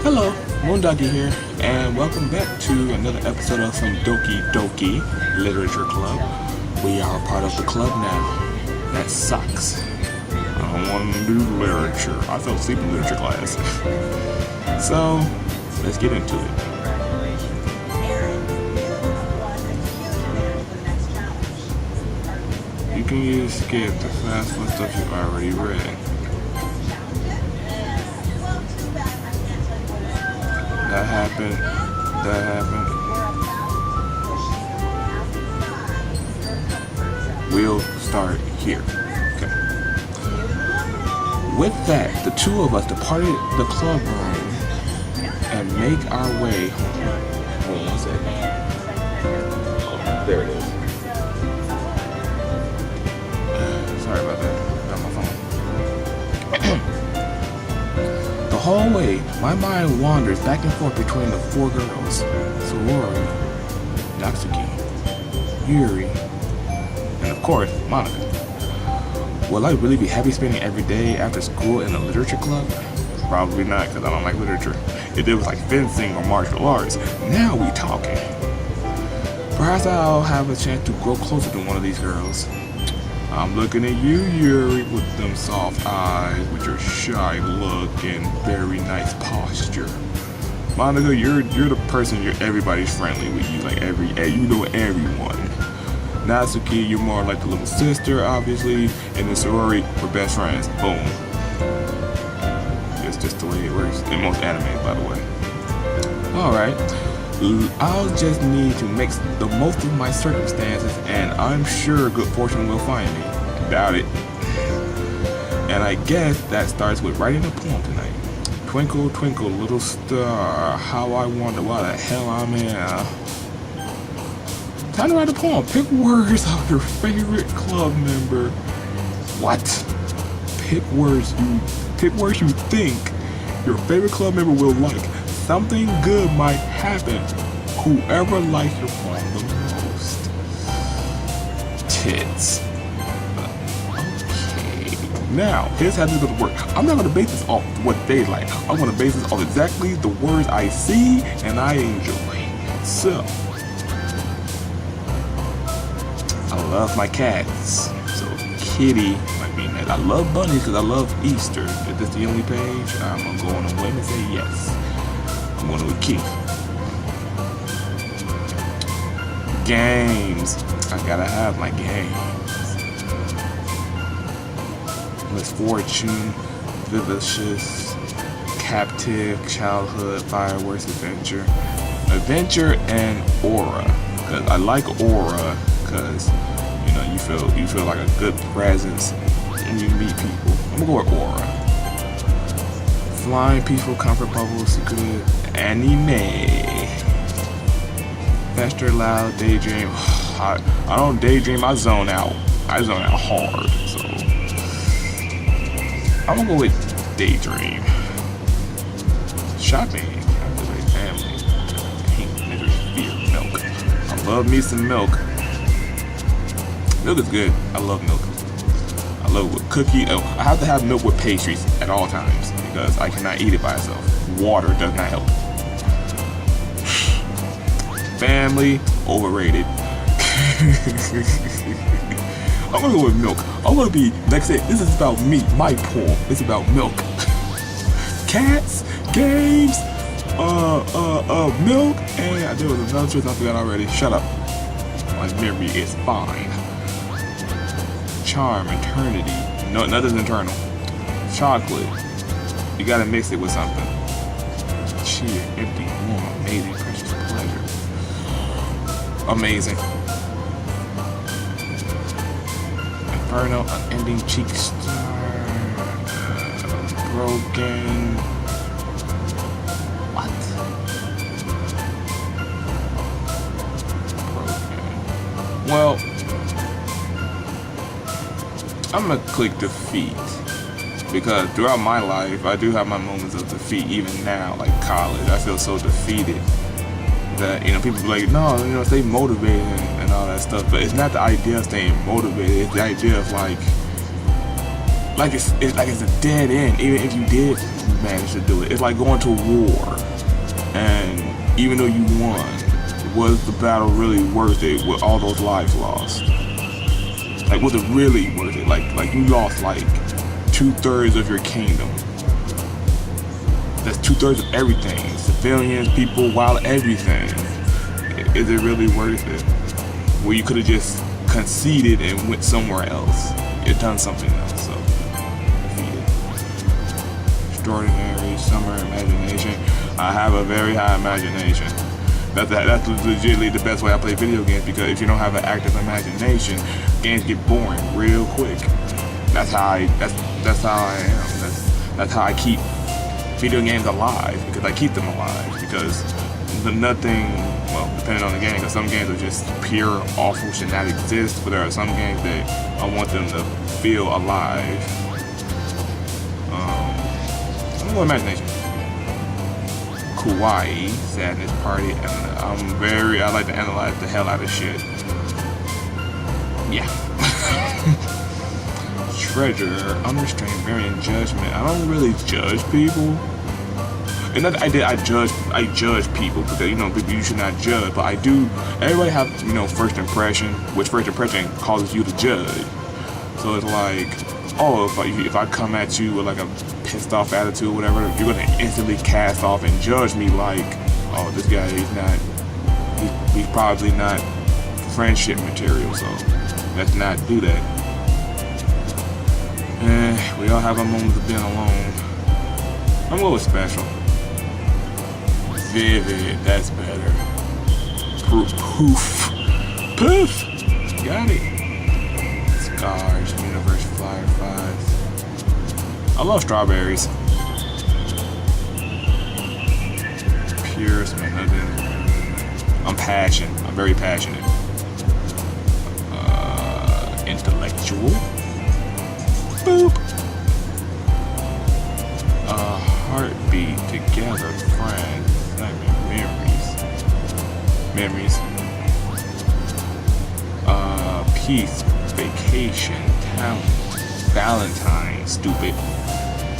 Hello, Moondoggie here, and welcome back to another episode of some Doki Doki Literature Club. We are part of the club now. That sucks. I don't want to do literature. I fell asleep in literature class. So, let's get into it. You can use skip to fast forward stuff you've already read. That happened. We'll start here. Okay. With that, the two of us departed the club room and make our way. Hold on one second. Oh, there it is. Sorry about that. Got my phone. The whole way, my mind wanders back and forth between the four girls: Yuri, Natsuki, Yuri, and of course, Monica. Will I really be happy spending every day after school in a literature club? Probably not, because I don't like literature. If it was like fencing or martial arts, now we talking. Perhaps I'll have a chance to grow closer to one of these girls. I'm looking at you, Yuri, with them soft eyes, with your shy look and very nice posture. Monica, you're the person, everybody's friendly with you, like you know everyone. Natsuki, you're more like the little sister, obviously, and then Sorori, we're best friends. Boom. It's just the way it works in most anime, by the way. Alright, I'll just need to make the most of my circumstances, and I'm sure good fortune will find me. Doubt it. And I guess that starts with writing a poem tonight. Twinkle, twinkle, little star, how I wonder why the hell I'm here. Time to write a poem. Pick words of your favorite club member. What? Pick words you think your favorite club member will like. Something good might happen. Whoever likes your poem the most. Tits. Okay. Now, here's how this is gonna work. I'm not gonna base this off what they like. I'm gonna base this off exactly the words I see and I enjoy. So, I love my cats. So, Kitty might be next. I love bunnies because I love Easter. If this the only page, I'm gonna go on a whim and say yes. I'm going with Keith. Games. I gotta have my games. Misfortune, vivacious, captive, childhood, fireworks, adventure. Adventure and aura. Cause I like aura because you feel like a good presence when you meet people. I'm gonna go with aura. Flying, peaceful, comfort, bubble, secretive, anime. Fester, loud, daydream. I don't daydream, I zone out. I zone out hard, so I'm gonna go with daydream. Shopping, captivate family. Pink, knitters, fear, milk. I love me some milk. Milk is good. I love milk. I love it with cookie. Oh, I have to have milk with pastries at all times because I cannot eat it by itself. Water does not help. Family, overrated. I'm gonna go with milk. I'm gonna be, like I said, this is about me, my poem. It's about milk. Cats, games, milk, and there was another choice I forgot already. Shut up. My memory is fine. Charm, eternity. No, nothing's eternal. Chocolate. You gotta mix it with something. Cheer, empty, warm, amazing, precious pleasure. Amazing. Inferno, unending cheek star. Broken. What? Broken. Well, I'm gonna click defeat because throughout my life I do have my moments of defeat. Even now, like college, I feel so defeated that people be like, no, stay motivated and all that stuff. But it's not the idea of staying motivated. It's the idea of like like it's a dead end. Even if you did manage to do it, it's like going to war, and even though you won, was the battle really worth it with all those lives lost? Like, was it really worth it? Like you lost like 2/3 of your kingdom. That's 2/3 of everything. Civilians, people, wild, everything. Is it really worth it? Where you could have just conceded and went somewhere else. You've done something else, so defeated. Extraordinary summer imagination. I have a very high imagination. That's legitimately the best way I play video games, because if you don't have an active imagination, games get boring real quick. That's how I am. That's how I keep video games alive, because I keep them alive, because nothing, well, depending on the game, because some games are just pure awful, should not exist, but there are some games that I want them to feel alive. A little imagination. Kawaii, sadness party, and I like to analyze the hell out of shit. Yeah. Treasure, unrestrained, varying judgment. I don't really judge people. And I judge people, because, you know, people you should not judge, but I do. Everybody have, you know, first impression, which first impression causes you to judge. So it's like, oh, if I come at you with like a pissed off attitude, whatever, you're gonna instantly cast off and judge me like, oh, this guy he's probably not friendship material, so let's not do that. We all have our moments of being alone. I'm a little special. Vivid, that's better. Poof. Poof! Got it. Scars, universe, fireflies. I love strawberries. Pure, I'm passionate. I'm very passionate. Intellectual. Boop. Heartbeat, together, friends, memories. Peace, vacation, talent, Valentine, stupid,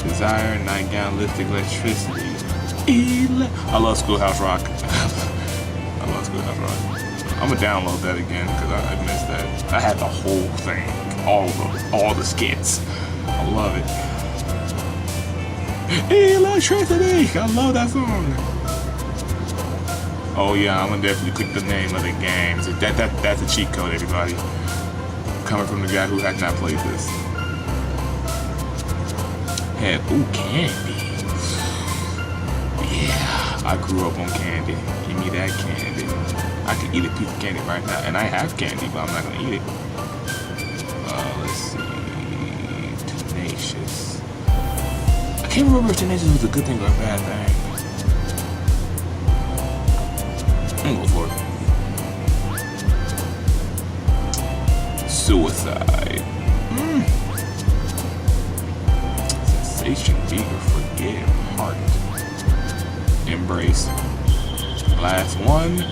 desire, nightgown, lipstick, electricity. I love Schoolhouse Rock. I love Schoolhouse Rock. I'm gonna download that again, because I missed that. I had the whole thing, all the skits. I love it. Electricity! I love that song. Oh yeah, I'm gonna definitely click the name of the game. So that's a cheat code, everybody. Coming from the guy who has not played this. And ooh, candy. Yeah, I grew up on candy. Give me that candy. I could eat a piece of candy right now, and I have candy, but I'm not gonna eat it. Let's see. Tenacious. I can't remember if tenacious was a good thing or a bad thing. I'm gonna go for it. Suicide. Sensation, eager, forgive, heart. Embrace. Last one.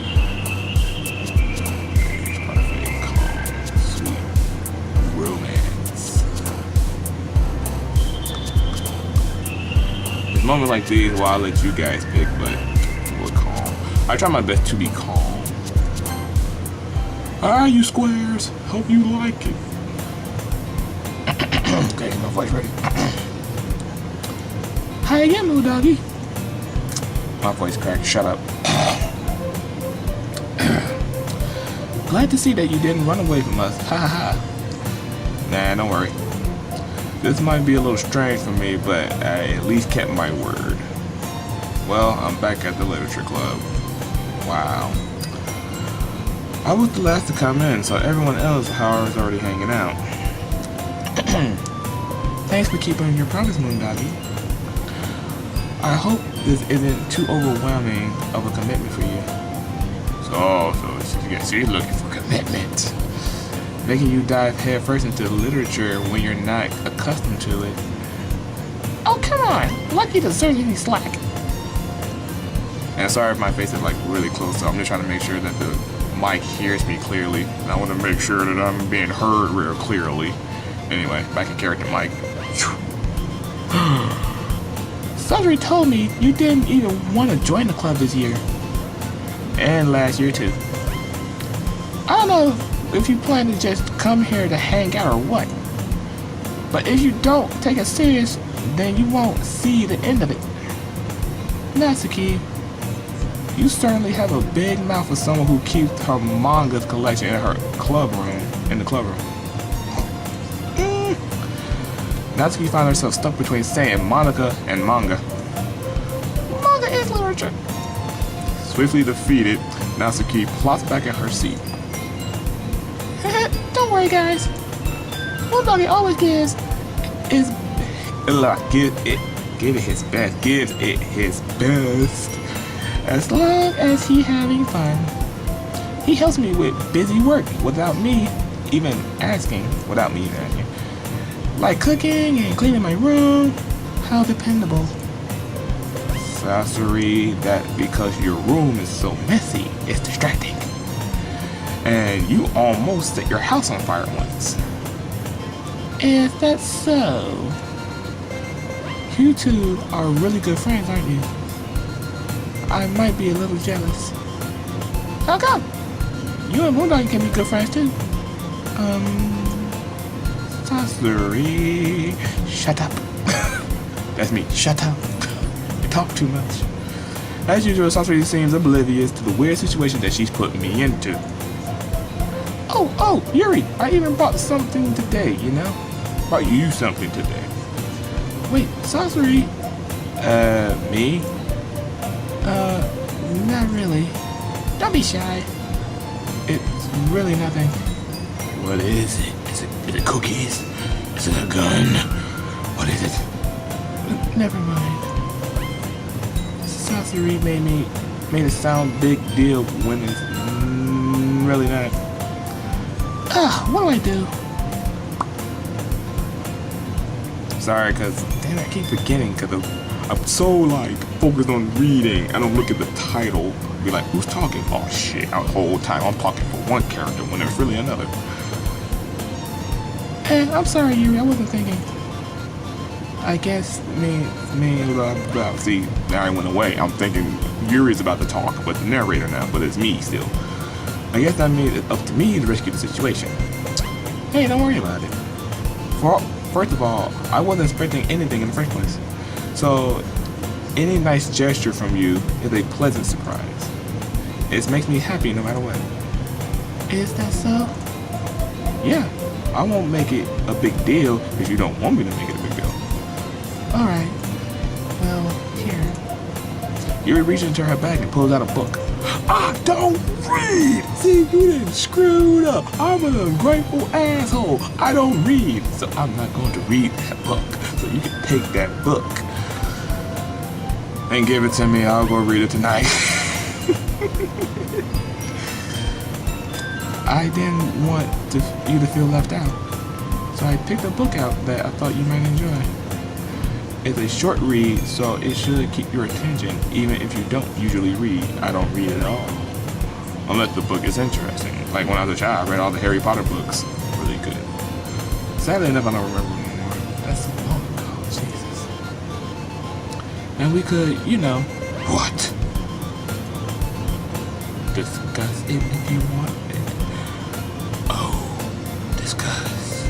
Perfect, calm, sweet, romance. There's moments like these where I let you guys pick, but we're calm. I try my best to be calm. Alright, you squares. Hope you like it. Okay, get my voice ready. Hi again, Moondoggie. My voice cracked. Shut up. Glad to see that you didn't run away from us. Ha ha ha. Nah, don't worry. This might be a little strange for me, but I at least kept my word. Well, I'm back at the literature club. Wow. I was the last to come in, so everyone else, however, is already hanging out. Thanks for keeping your promise, Moondoggie. I hope this isn't too overwhelming of a commitment for you. So she's looking for commitment. Making you dive headfirst into literature when you're not accustomed to it. Oh, come on. Lucky deserves any slack. And sorry if my face is like really close, so I'm just trying to make sure that the mic hears me clearly. And I want to make sure that I'm being heard real clearly. Anyway, back in character, Mike. Sundry told me you didn't even want to join the club this year. And last year too. I don't know if you plan to just come here to hang out or what. But if you don't take it serious, then you won't see the end of it. Natsuki, you certainly have a big mouth for someone who keeps her manga's collection in her club room. Natsuki found herself stuck between saying Monica and manga. Manga is literature. Swiftly defeated, Natsuki plops back in her seat. Don't worry, guys. Moondoggie always gives it his best. Gives it his best. As long as he's having fun. He helps me with busy work without me even asking. Like cooking and cleaning my room. How dependable. Sorry, that because your room is so messy, it's distracting. And you almost set your house on fire once. Is that so? You two are really good friends, aren't you? I might be a little jealous. How come? You and Moondoggie can be good friends too. Sorry. Shut up. That's me. Shut up. You talk too much. As usual, Sasori seems oblivious to the weird situation that she's put me into. Oh, Yuri, I even bought something today, you know? Bought you something today. Wait, Sasori? Me? Not really. Don't be shy. It's really nothing. What is it? Is it cookies? Is it a gun? What is it? Never mind. Sasori made it sound big deal when it's really not. What do I do? Sorry, cause damn, I keep forgetting, cause I'm so like focused on reading. I don't look at the title. Be like, who's talking? Oh shit! The whole time I'm talking for one character when there's really another. I'm sorry, Yuri. I wasn't thinking. I guess see, now I went away. I'm thinking Yuri's about to talk, but the narrator now, but it's me still. I guess that made it up to me to rescue the situation. Hey, don't worry about it. First of all, I wasn't expecting anything in the first place. So, any nice gesture from you is a pleasant surprise. It makes me happy no matter what. Is that so? Yeah, I won't make it a big deal if you don't want me to make it a big deal. Alright. Well, here. Yuri reaches into her bag and pulls out a book. I don't read! See, you didn't screw up. I'm an ungrateful asshole. I don't read, so I'm not going to read that book. So you can take that book and give it to me. I'll go read it tonight. I didn't want you to feel left out, so I picked a book out that I thought you might enjoy. It's a short read, so it should keep your attention, even if you don't usually read. I don't read at all. Unless the book is interesting. Like when I was a child, I read all the Harry Potter books. Really good. Sadly enough, I don't remember anymore. That's so long ago. Jesus. And we could, you know. What? Discuss it if you want it. Oh, discuss.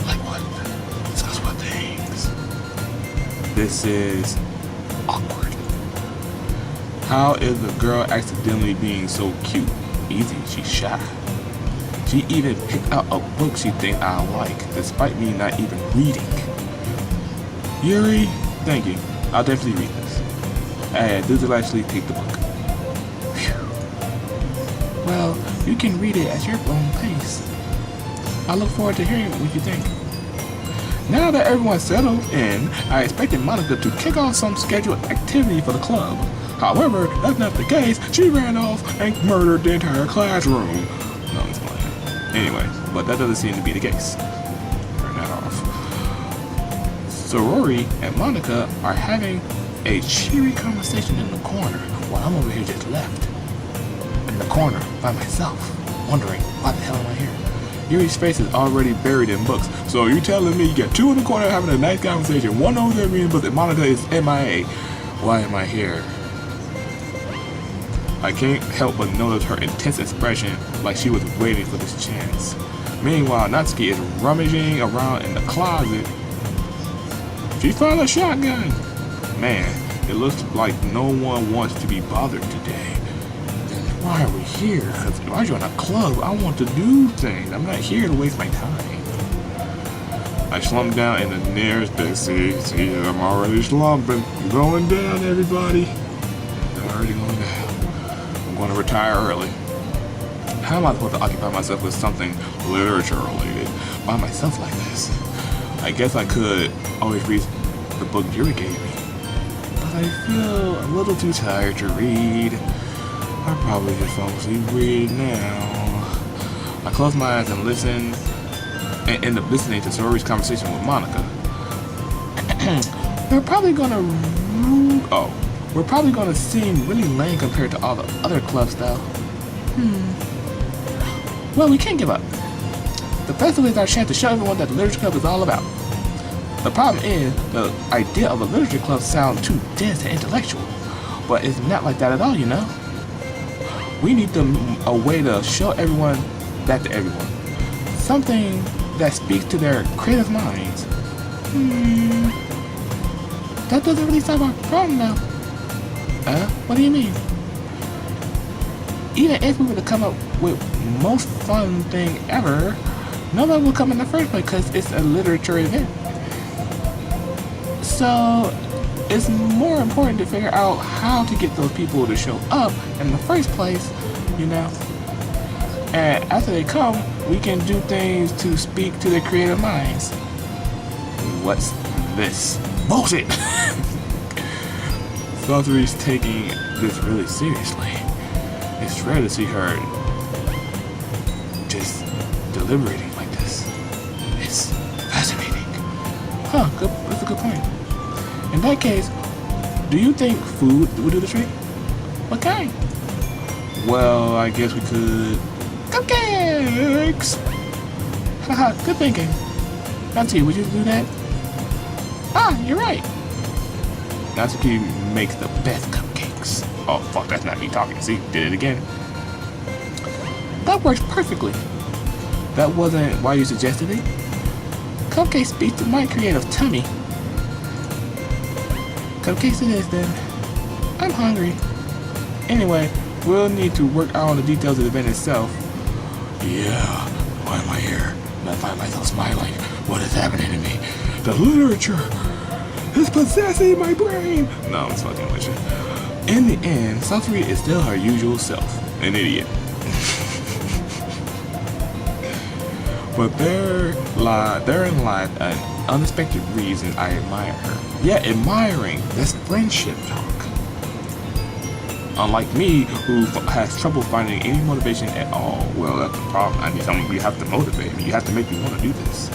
Like what? Discuss what things? This is awkward. How is the girl accidentally being so cute? Easy, she's shy. She even picked out a book she thinks I like, despite me not even reading. Yuri, thank you. I'll definitely read this. And this will actually take the book. Whew. Well, you can read it at your own pace. I look forward to hearing what you think. Now that everyone's settled in, I expected Monica to kick off some scheduled activity for the club. However, that's not the case. She ran off and murdered the entire classroom. No, it's fine. Anyway, but that doesn't seem to be the case. Turn that off. Sorori and Monica are having a cheery conversation in the corner while I'm over here just left. In the corner by myself, wondering why the hell am I here? Yuri's face is already buried in books. So you telling me you got two in the corner having a nice conversation, one over there reading books, and Monica is MIA. Why am I here? I can't help but notice her intense expression, like she was waiting for this chance. Meanwhile, Natsuki is rummaging around in the closet. She found a shotgun. Man, it looks like no one wants to be bothered today. Then why are we here? Because if I join a club, I want to do things. I'm not here to waste my time. I slumped down in the nearest bed. See, I'm already slumping. I'm going down, everybody. I'm already going down. I'm going to retire early. How am I supposed to occupy myself with something literature related by myself like this? I guess I could always read the book Yuri gave me, but I feel a little too tired to read. I'll probably just fall asleep reading now. I close my eyes and listen, and end up listening to Sorori's conversation with Monica. We're probably gonna seem really lame compared to all the other clubs, though. Well, we can't give up. The festival is our chance to show everyone that the literature club is all about. The problem is, the idea of a literature club sounds too dense and intellectual, but it's not like that at all, you know? We need a way to show everyone that to everyone. Something that speaks to their creative minds. That doesn't really solve our problem now. What do you mean? Even if we were to come up with most fun thing ever, no one will come in the first place because it's a literature event. So it's more important to figure out how to get those people to show up in the first place, you know. And after they come, we can do things to speak to their creative minds. What's this? Bullshit! Sorori's taking this really seriously. It's rare to see her just deliberating like this. It's fascinating. Huh, that's a good point. In that case, do you think food would do the trick? What kind? Well, I guess we could... Cupcakes! Haha, good thinking. Natsuki, would you do that? Ah, you're right. Natsuki makes the best cupcakes. Oh, fuck, that's not me talking. See, did it again. That works perfectly. That wasn't why you suggested it. Cupcakes speak to my creative tummy. Cupcakes it is then. I'm hungry. Anyway, we'll need to work out on the details of the event itself. Yeah, why am I here? I find myself smiling. What is happening to me? The literature is possessing my brain. No, I'm fucking with you. In the end, Sorori is still her usual self, an idiot. But therein lies an unexpected reason I admire her. Yeah, admiring, that's friendship talk. Unlike me, who has trouble finding any motivation at all. Well, that's the problem. I need someone, you have to motivate me. You have to make me want to do this.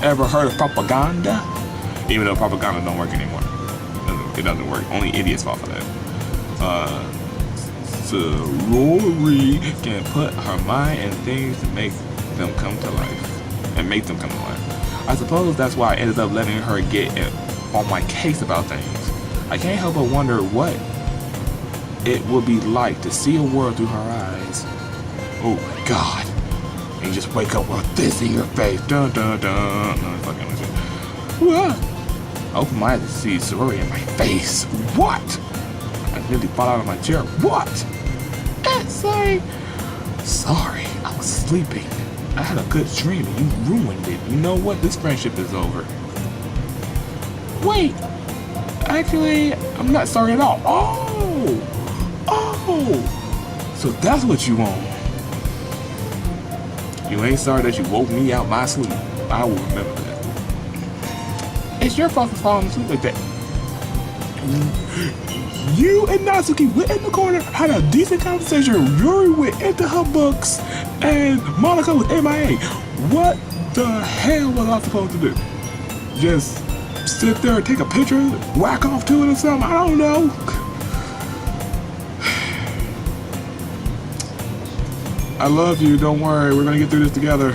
Ever heard of propaganda? Even though propaganda don't work anymore. It doesn't work. Only idiots fall for that. Sorori can put her mind in things to make them come to life. And make them come to life. I suppose that's why I ended up letting her get on my case about things. I can't help but wonder what it would be like to see a world through her eyes. Oh my god. And you just wake up with this in your face. Dun dun dun. No, I'm fucking with you. What? I open my eyes to see Sorori in my face. What? I nearly fall out of my chair. What? Sorry. Sorry, I was sleeping. I had a good dream and you ruined it. You know what? This friendship is over. Wait. Actually, I'm not sorry at all. Oh! So that's what you want. You ain't sorry that you woke me out my sleep. I will remember that. It's your fault for falling asleep like that. You and Natsuki went in the corner, had a decent conversation. Yuri went into her books, and Monica was MIA. What the hell was I supposed to do? Just sit there and take a picture, whack off to it or something? I don't know. I love you. Don't worry. We're gonna get through this together.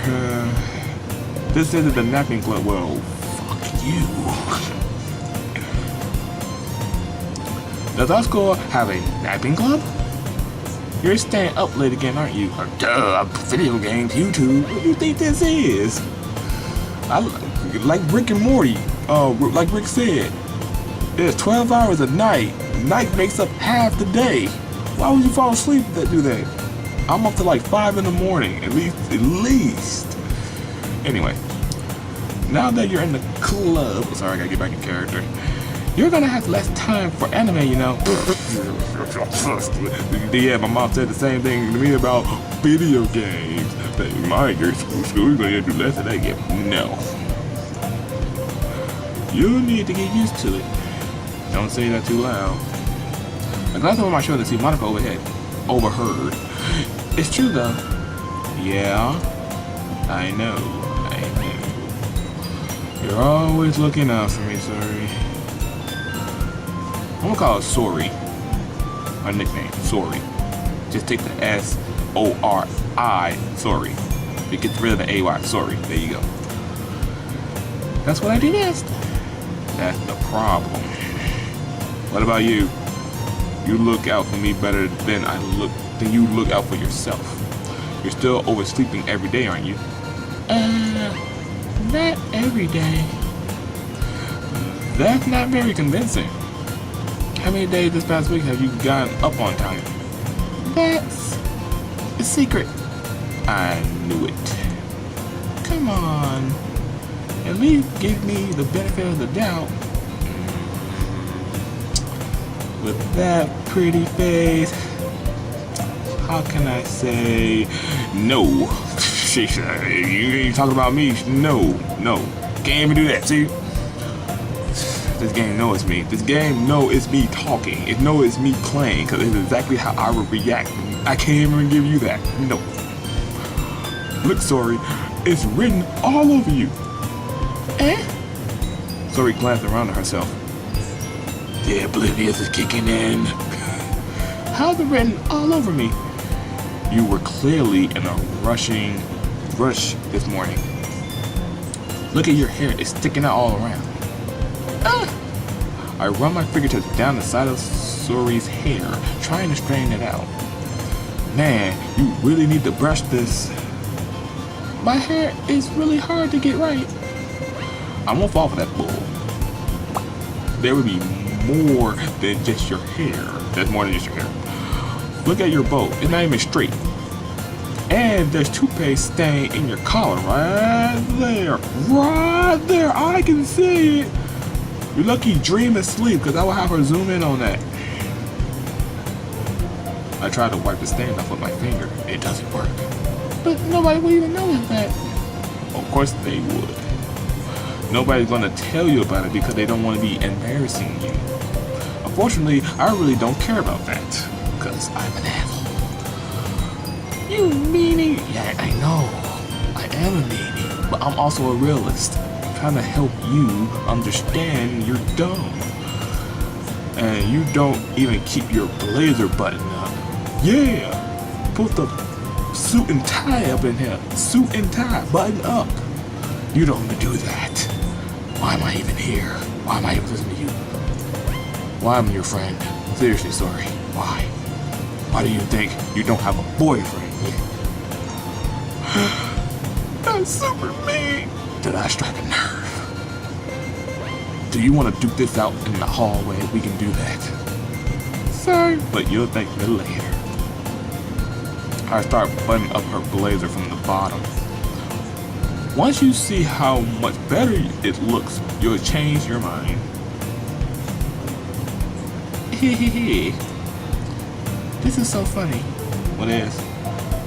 This isn't the napping club. Well, fuck you. Does our school have a napping club? You're staying up late again, aren't you? Duh, video games, YouTube. What do you think this is? Like Rick and Morty. Like Rick said, there's 12 hours a night. Night makes up half the day. Why would you fall asleep to do that? I'm up to like 5 in the morning, at least. Anyway, now that you're in the club, sorry, I gotta get back in character. You're gonna have less time for anime, you know. Yeah, my mom said the same thing to me about video games. That your school's gonna do less of that game. No. You need to get used to it. Don't say that too loud. A glass over my shoulder to see Monica overheard. It's true though. Yeah, I know. You're always looking out for me, sorry. I'm gonna call it Sorry. My nickname, Sorry. Just take the S-O-R-I, sorry. It gets rid of the A-Y, sorry. There you go. That's what I do best. That's the problem. What about you? You look out for me better than you look out for yourself. You're still oversleeping every day, aren't you? Not every day. That's not very convincing. How many days this past week have you gotten up on time? That's a secret. I knew it. Come on. At least give me the benefit of the doubt. With that pretty face, how can I say no? You talking about me? No. Can't even do that, see? This game knows it's me. This game knows it's me talking. It knows it's me playing, because it's exactly how I would react. I can't even give you that. No. Look, sorry. It's written all over you. Sorry glanced around at herself. The oblivious is kicking in. How's it written all over me? You were clearly in a rush this morning. Look at your hair. It's sticking out all around. I run my fingertips down the side of Sori's hair, trying to straighten it out. Man, you really need to brush this. My hair is really hard to get right. I won't fall for that bull. There would be more than just your hair. There's more than just your hair. Look at your bow. It's not even straight. And there's toothpaste stain in your collar right there. Right there. I can see it. You're lucky Dream is asleep, because I will have her zoom in on that. I tried to wipe the stain off with my finger. It doesn't work. But nobody will even notice that. Of course they would. Nobody's going to tell you about it because they don't want to be embarrassing you. Unfortunately, I really don't care about that, because I'm an asshole. You meanie. Yeah, I know. I am a meanie, but I'm also a realist. Trying to help you understand you're dumb. And you don't even keep your blazer button up. Yeah! Put the suit and tie up in here. Suit and tie, button up. You don't even do that. Why am I even here? Why am I even listening to you? Why am I your friend? Seriously, sorry. Why? Why do you think you don't have a boyfriend yet? That's super mean. Did I strike a nerve? Do you want to duke this out in the hallway? We can do that. Sorry, but you'll thank me later. I start buttoning up her blazer from the bottom. Once you see how much better it looks, you'll change your mind. Hehehe. This is so funny. What is?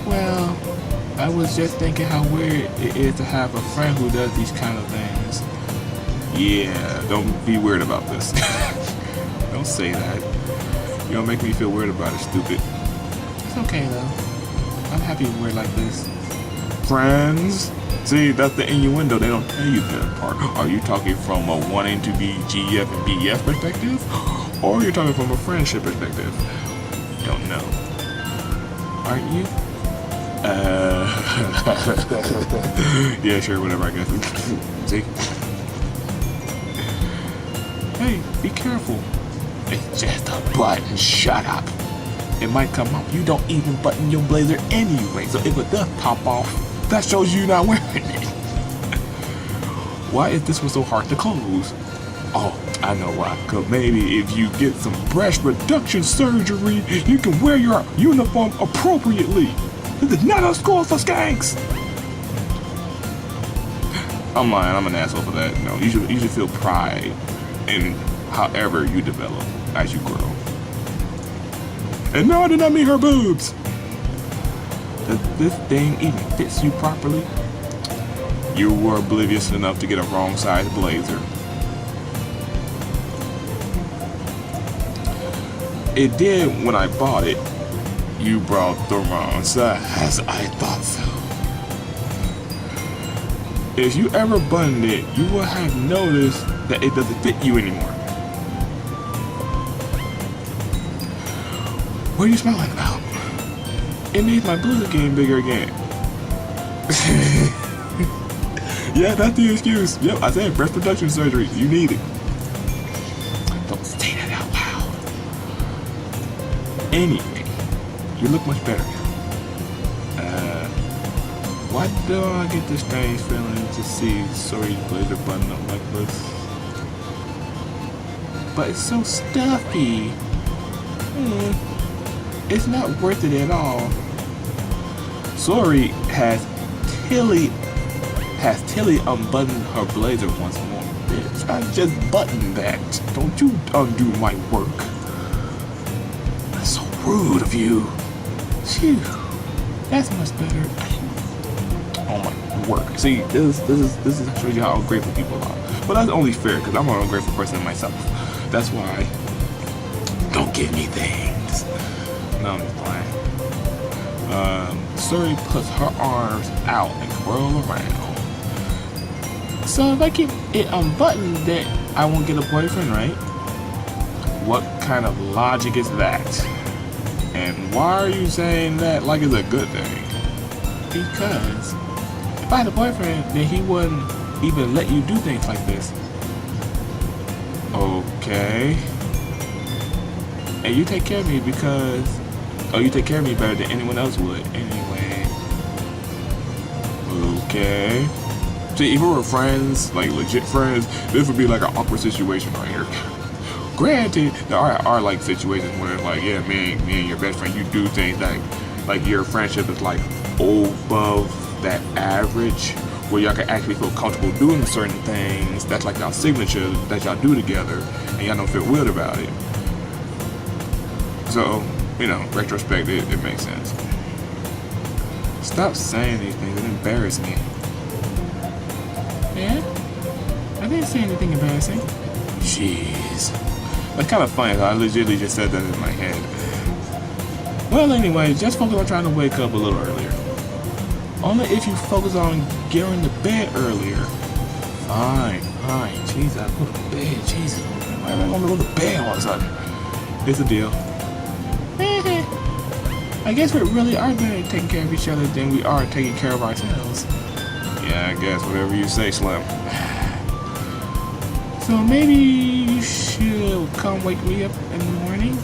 Well, I was just thinking how weird it is to have a friend who does these kind of things. Yeah, don't be weird about this. Don't say that. You don't make me feel weird about it, stupid. It's okay though. I'm happy we're like this. Friends? See, that's the innuendo. They don't tell you that part. Are you talking from a wanting to be GF and BF perspective? Or you're talking from a friendship perspective? Don't know. Aren't you? Yeah, sure, whatever, I guess. See? Hey, be careful. It's just a button, shut up. It might come off. You don't even button your blazer anyway, so if it does pop off, that shows you're not wearing it. Why is this one so hard to close? Oh, I know why. Cause maybe if you get some breast reduction surgery, you can wear your uniform appropriately. This is not a school for skanks. I'm lying. I'm an asshole for that. No, you should feel pride in however you develop as you grow. And no, I did not mean her boobs. Does this thing even fits you properly? You were oblivious enough to get a wrong size blazer. It did when I bought it. You brought the wrong size. I thought so. If you ever buttoned it, you will have noticed that it doesn't fit you anymore. What are you smiling about? It made my blazer game bigger again. Yeah, that's the excuse. Yep, I said breast reduction surgery. You need it. Don't say that out loud. Anyway, you look much better now. Why do I get this strange feeling to see Sori's blazer button up like this? But it's so stuffy. It's not worth it at all. Sori has Tilly unbuttoned her blazer once more. Bitch, I just buttoned that. Don't you undo my work. That's so rude of you. Phew. That's much better. Oh my work. See, this shows you how ungrateful people are. But that's only fair because I'm an ungrateful person myself. That's why. Don't give me things. No, I'm just playing. Sori puts her arms out and twirl around. So if I keep it unbuttoned, then I won't get a boyfriend, right? What kind of logic is that? And why are you saying that like it's a good thing? Because if I had a boyfriend, then he wouldn't even let you do things like this. Okay. And you take care of me because... Oh, you take care of me better than anyone else would. Anyway. Okay. See, if we were friends, like legit friends, this would be like an awkward situation right here. Granted, there are like situations where it's like, yeah, me and your best friend, you do things like your friendship is like above that average, where y'all can actually feel comfortable doing certain things. That's like y'all signature that y'all do together, and y'all don't feel weird about it. So, you know, retrospect, it makes sense. Stop saying these things, it embarrasses me. Yeah? I didn't say anything embarrassing. Jeez. That's kind of funny, I legitimately just said that in my head. Well, anyway, just focus on trying to wake up a little earlier. Only if you focus on getting to bed earlier. Fine. Jeez, I go to bed. Jesus, why am I going to go to bed all of a sudden? It's a deal. I guess we really are better at taking care of each other than we are taking care of ourselves. Yeah, I guess, whatever you say, Slim. So maybe you should come wake me up in the morning?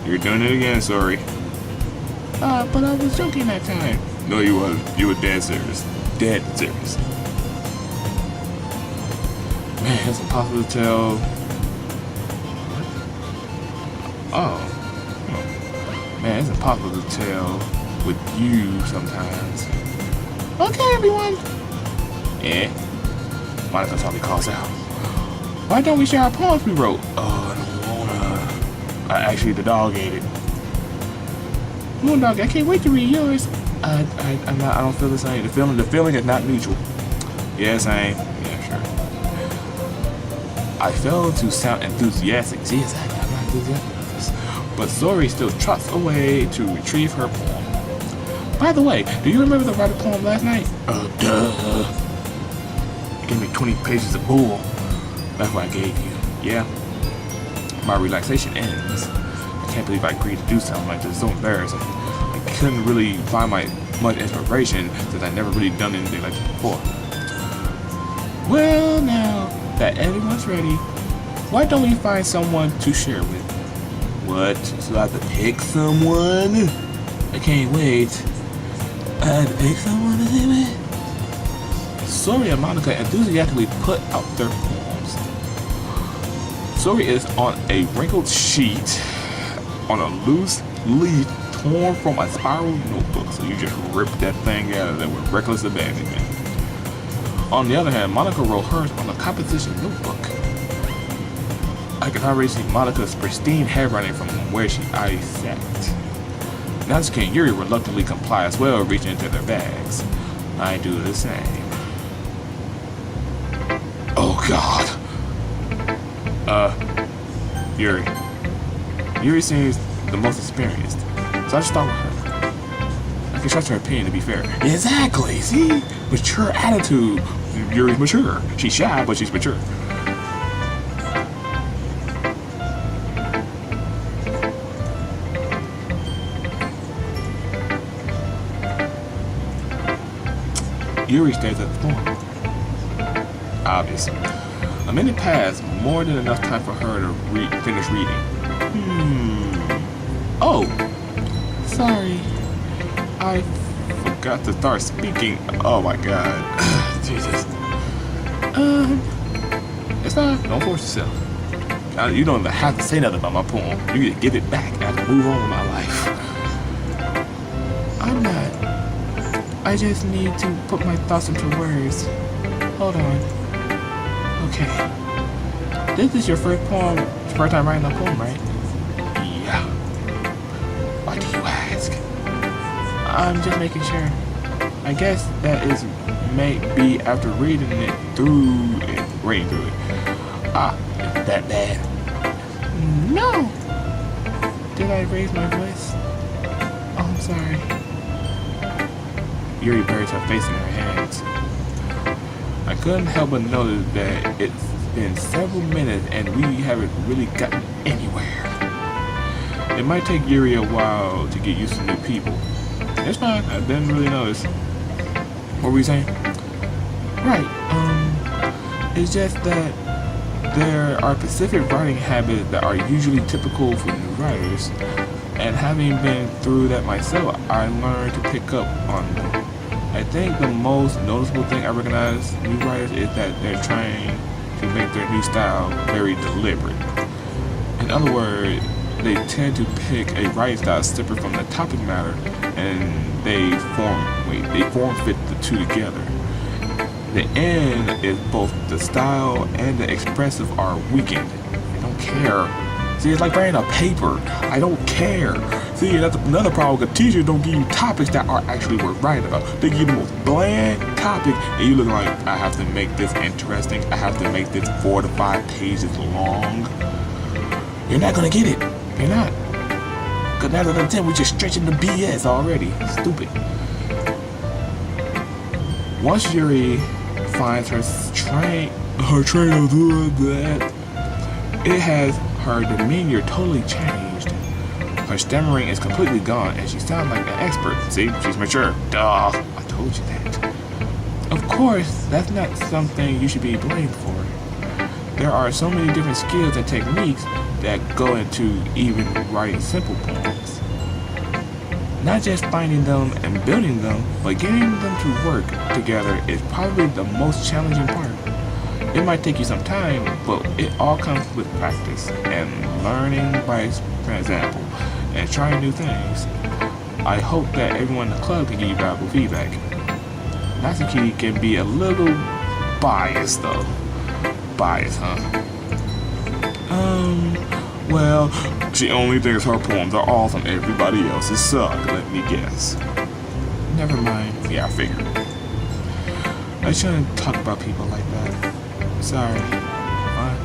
You're doing it again, sorry. But I was joking that time. No, you wasn't. You were dead serious. Dead serious. Man, it's impossible to tell. Oh. Man, it's impossible to tell with you sometimes. Okay, everyone. Yeah. Why does that's all he calls out? Why don't we share our poems we wrote? Oh, I don't wanna. Actually, the dog ate it. Moondoggie, I can't wait to read yours. I don't feel the same. The feeling is not mutual. Yeah, same. Yeah, sure. I failed to sound enthusiastic. See, exactly. I'm not enthusiastic about this. But Sori still trots away to retrieve her poem. By the way, do you remember the writer poem last night? Duh. You gave me 20 pages of bull. That's what I gave you. Yeah. My relaxation ends. I can't believe I agreed to do something like this. It's so embarrassing. Like couldn't really find much inspiration since I never really done anything like this before. Well, now that everyone's ready, why don't we find someone to share with? What? So I have to pick someone? I can't wait. I have to pick someone to say with? Sori and Monica enthusiastically put out their poems. Sori is on a wrinkled sheet on a loose leaf torn from a spiral notebook, so you just rip that thing out of there with reckless abandonment. On the other hand, Monica wrote hers on a composition notebook. I can already see Monica's pristine handwriting from where I sat. Natsuki and Yuri reluctantly comply as well, reaching into their bags. I do the same. Oh God. Yuri. Yuri seems the most experienced, so I just start with her. I can trust her opinion, to be fair. Exactly, see? Mature attitude. Yuri's mature. She's shy, but she's mature. Yuri stays at the phone. Obviously. A minute passed, more than enough time for her to finish reading. Oh, sorry. I forgot to start speaking. Oh my God. Jesus. It's fine. Don't force yourself. You don't even have to say nothing about my poem. You can give it back and I can move on with my life. I'm not. I just need to put my thoughts into words. Hold on. Okay. This is your first time writing a poem, right? Yeah. Why do you ask? I'm just making sure. I guess that is maybe after reading through it. Ah, is that bad? No. Did I raise my voice? Oh, I'm sorry. Yuri buries her face in her hands. I couldn't help but notice that it's been several minutes and we haven't really gotten anywhere. It might take Yuri a while to get used to new people. It's fine, I didn't really notice. What were you saying? Right, it's just that there are specific writing habits that are usually typical for new writers, and having been through that myself, I learned to pick up on them. I think the most noticeable thing I recognize new writers is that they're trying to make their new style very deliberate. In other words, they tend to pick a writing style separate from the topic matter, and they form fit the two together. The end is both the style and the expressive are weakened. I don't care. See, it's like writing a paper. I don't care. See, that's another problem because teachers don't give you topics that are actually worth writing about. They give you the most bland topic, and you look like, I have to make this interesting. I have to make this 4 to 5 pages long. You're not gonna get it. You're not. Because 9 out of 10, we're just stretching the BS already. Stupid. Once Yuri finds her train of that, it has her demeanor totally changed. Her stammering is completely gone and she sounds like an expert. See, she's mature. Duh, I told you that. Of course, that's not something you should be blamed for. There are so many different skills and techniques that go into even writing simple poems. Not just finding them and building them, but getting them to work together is probably the most challenging part. It might take you some time, but it all comes with practice and learning by example and trying new things. I hope that everyone in the club can give you valuable feedback. Natsuki can be a little biased though. Biased, huh? Well, she only thinks her poems are awesome. Everybody else's suck, let me guess. Never mind. Yeah, I figured. I shouldn't talk about people like that. Sorry. What?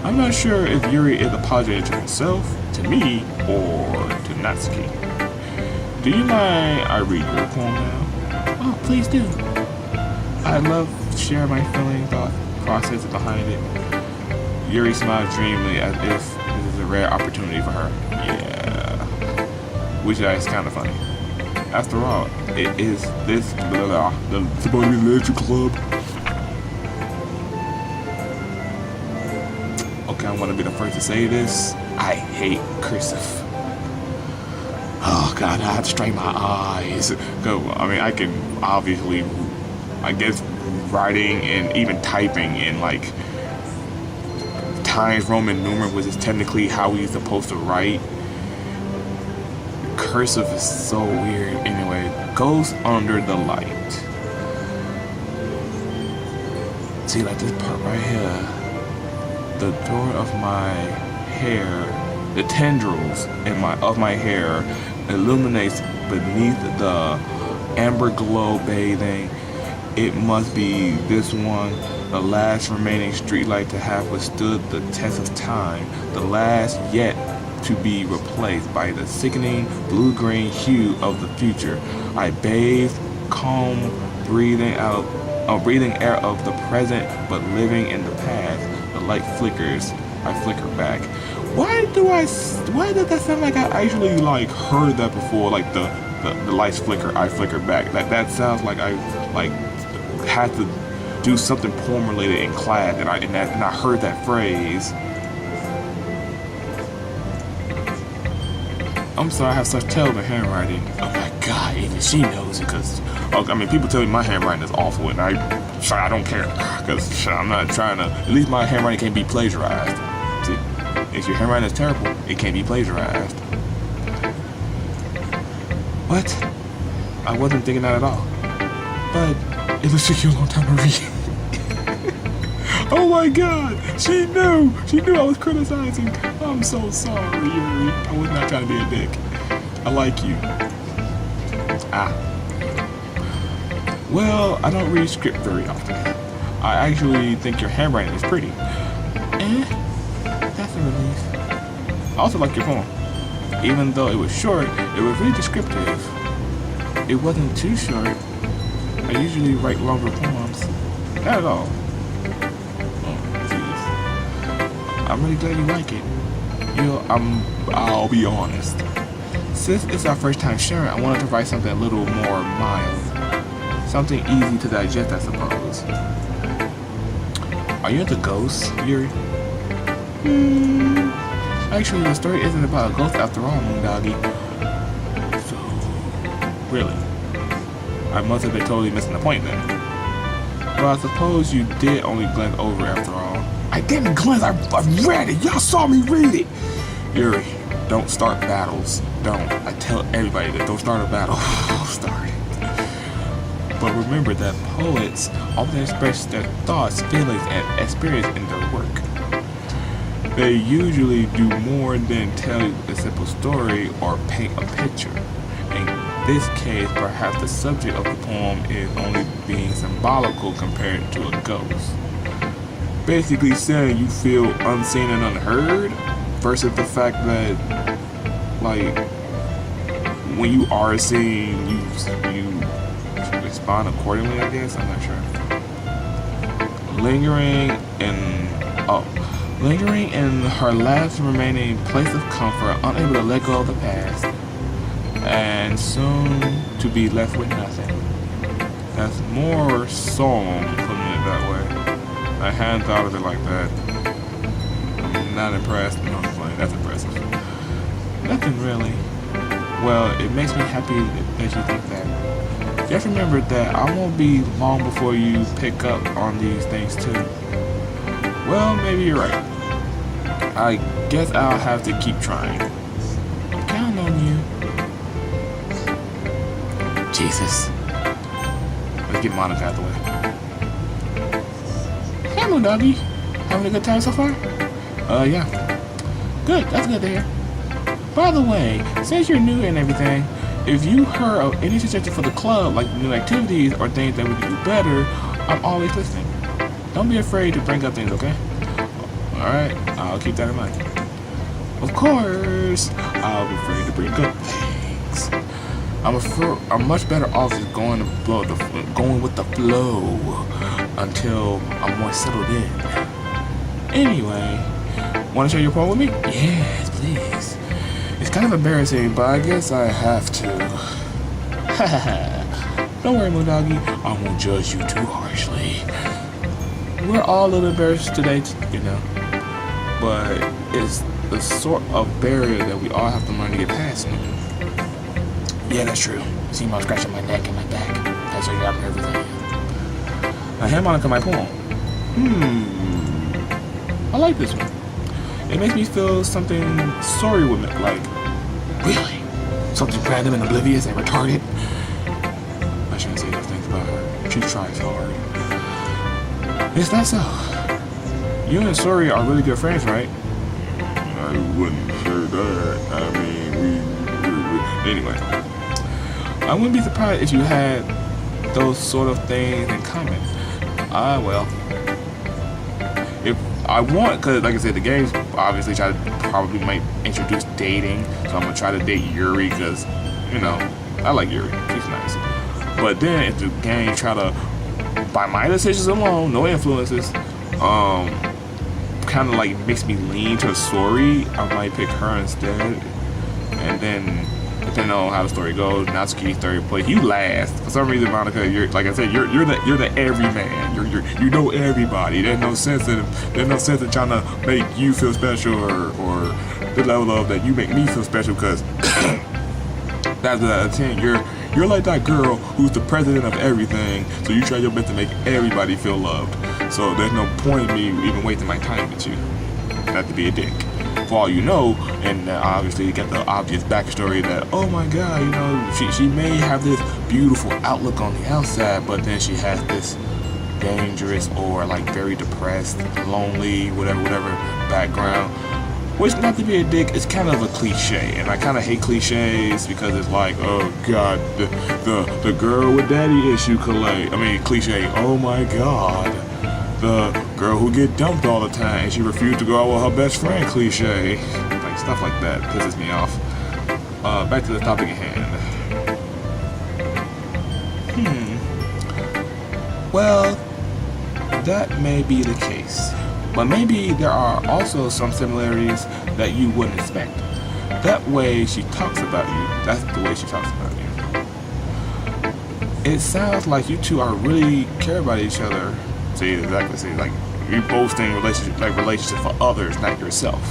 I'm not sure if Yuri is apologizing to himself, to me, or to Natsuki. Do you mind I read your poem now? Oh, please do. I love to share my feeling, thought process behind it. Yuri smiles dreamily as if this is a rare opportunity for her. Yeah. which is kind of funny. After all, it is this the supposed to be the literature club. Okay, I want to be the first to say this. I hate cursive. Oh God, I have to strain my eyes. I mean, I can obviously, I guess, writing and even typing in like Times Roman numeral, which is technically how we're supposed to write. Cursive is so weird. Anyway, goes under the light. See, like this part right here. The door of my hair, the tendrils of my hair illuminates beneath the amber glow bathing. It must be this one, the last remaining streetlight to have withstood the test of time, the last yet to be replaced by the sickening blue-green hue of the future. I bathe, calm, breathing air of the present, but living in the past. The light flickers. I flicker back. Why does that sound like I actually like heard that before? Like the lights flicker, I flicker back. That sounds like I like had to do something poem related in class, and I heard that phrase. I'm sorry, I have such terrible handwriting. Oh my God, even she knows it, because I mean, people tell me my handwriting is awful, and I don't care, because I'm not trying to. At least my handwriting can't be plagiarized. See, if your handwriting is terrible, it can't be plagiarized. What? I wasn't thinking that at all. But it was taking a long time to read. Oh my God! She knew I was criticizing. I'm so sorry, Yuri. I was not trying to be a dick. I like you. Well, I don't read script very often. I actually think your handwriting is pretty. That's a relief. I also like your poem. Even though it was short, it was really descriptive. It wasn't too short. I usually write longer poems. Not at all. I'm really glad you like it. I'll be honest. Since it's our first time sharing, I wanted to write something a little more mild. Something easy to digest, I suppose. Are you into ghosts, Yuri? Actually, the story isn't about a ghost after all, Moondoggie. So, really? I must have been totally missing the point then. Well, I suppose you did only glance over after all. I didn't glance, I read it. Y'all saw me read it. Yuri, don't start battles. Don't. I tell everybody that don't start a battle. Start. But remember that poets often express their thoughts, feelings, and experience in their work. They usually do more than tell you a simple story or paint a picture. In this case, perhaps the subject of the poem is only being symbolical compared to a ghost. Basically saying you feel unseen and unheard versus the fact that, like, when you are seen, you respond accordingly, I guess. I'm not sure. Lingering in her last remaining place of comfort, unable to let go of the past, and soon to be left with nothing. That's more song, putting it that way. I hadn't thought of it like that. I'm not impressed. No, I'm playing. That's impressive. Nothing really. Well, it makes me happy that you think that. Just remember that I won't be long before you pick up on these things too. Well, maybe you're right. I guess I'll have to keep trying. I'm counting on you. Jesus. Let's get Monica out the way. Hey, Moondoggie. Having a good time so far? Yeah. Good. That's good to hear. By the way, since you're new and everything, if you heard of any suggestions for the club, like new activities or things that we can do better, I'm always listening. Don't be afraid to bring up things, okay? Alright, I'll keep that in mind. Of course, I'll be afraid to bring up things. I'm much better off just going with the flow until I'm more settled in. Anyway, want to share your poem with me? Yes, please. It's kind of embarrassing, but I guess I have to. Don't worry, Moondoggie. I won't judge you too harshly. We're all a little embarrassed today, you know. But it's the sort of barrier that we all have to learn to get past. Yeah, that's true. See me scratching my neck and my back. That's how you're having everything. Now, harmonica, my poem. I like this one. It makes me feel something sorry with it, like, really? Something random and oblivious and retarded? I shouldn't say those things about her. She tries hard. Is that so? You and Sori are really good friends, right? I wouldn't say that. I mean, we anyway. I wouldn't be surprised if you had those sort of things in common. Well. If I want, because like I said, the games obviously probably might introduce dating. So I'm going to try to date Yuri because, you know, I like Yuri. She's nice. But then if the game try to, by my decisions alone, no influences, kind of like makes me lean to Sori, I might pick her instead. And then, depending on how the story goes, Natsuki third place. You last. For some reason, Monica, you're like I said, you're the everyman. You know everybody. There's no sense in trying to make you feel special or the level of that you make me feel special because that's the 10. You're like that girl who's the president of everything, so you try your best to make everybody feel loved. So there's no point in me even wasting my time with you. Not to be a dick. For all you know, and obviously you get the obvious backstory that, oh my god, you know, she may have this beautiful outlook on the outside, but then she has this dangerous or like very depressed, lonely, whatever background. Which, not to be a dick, is kind of a cliche, and I kind of hate cliches because it's like, oh god, the girl with daddy issue cliche. Oh my god, the girl who get dumped all the time and she refused to go out with her best friend cliche. Like stuff like that pisses me off. Back to the topic at hand. Well, that may be the case. But maybe there are also some similarities that you wouldn't expect. That way she talks about you. That's the way she talks about you. It sounds like you two are really care about each other. See, exactly. See, like you both think relationship for others, not yourself.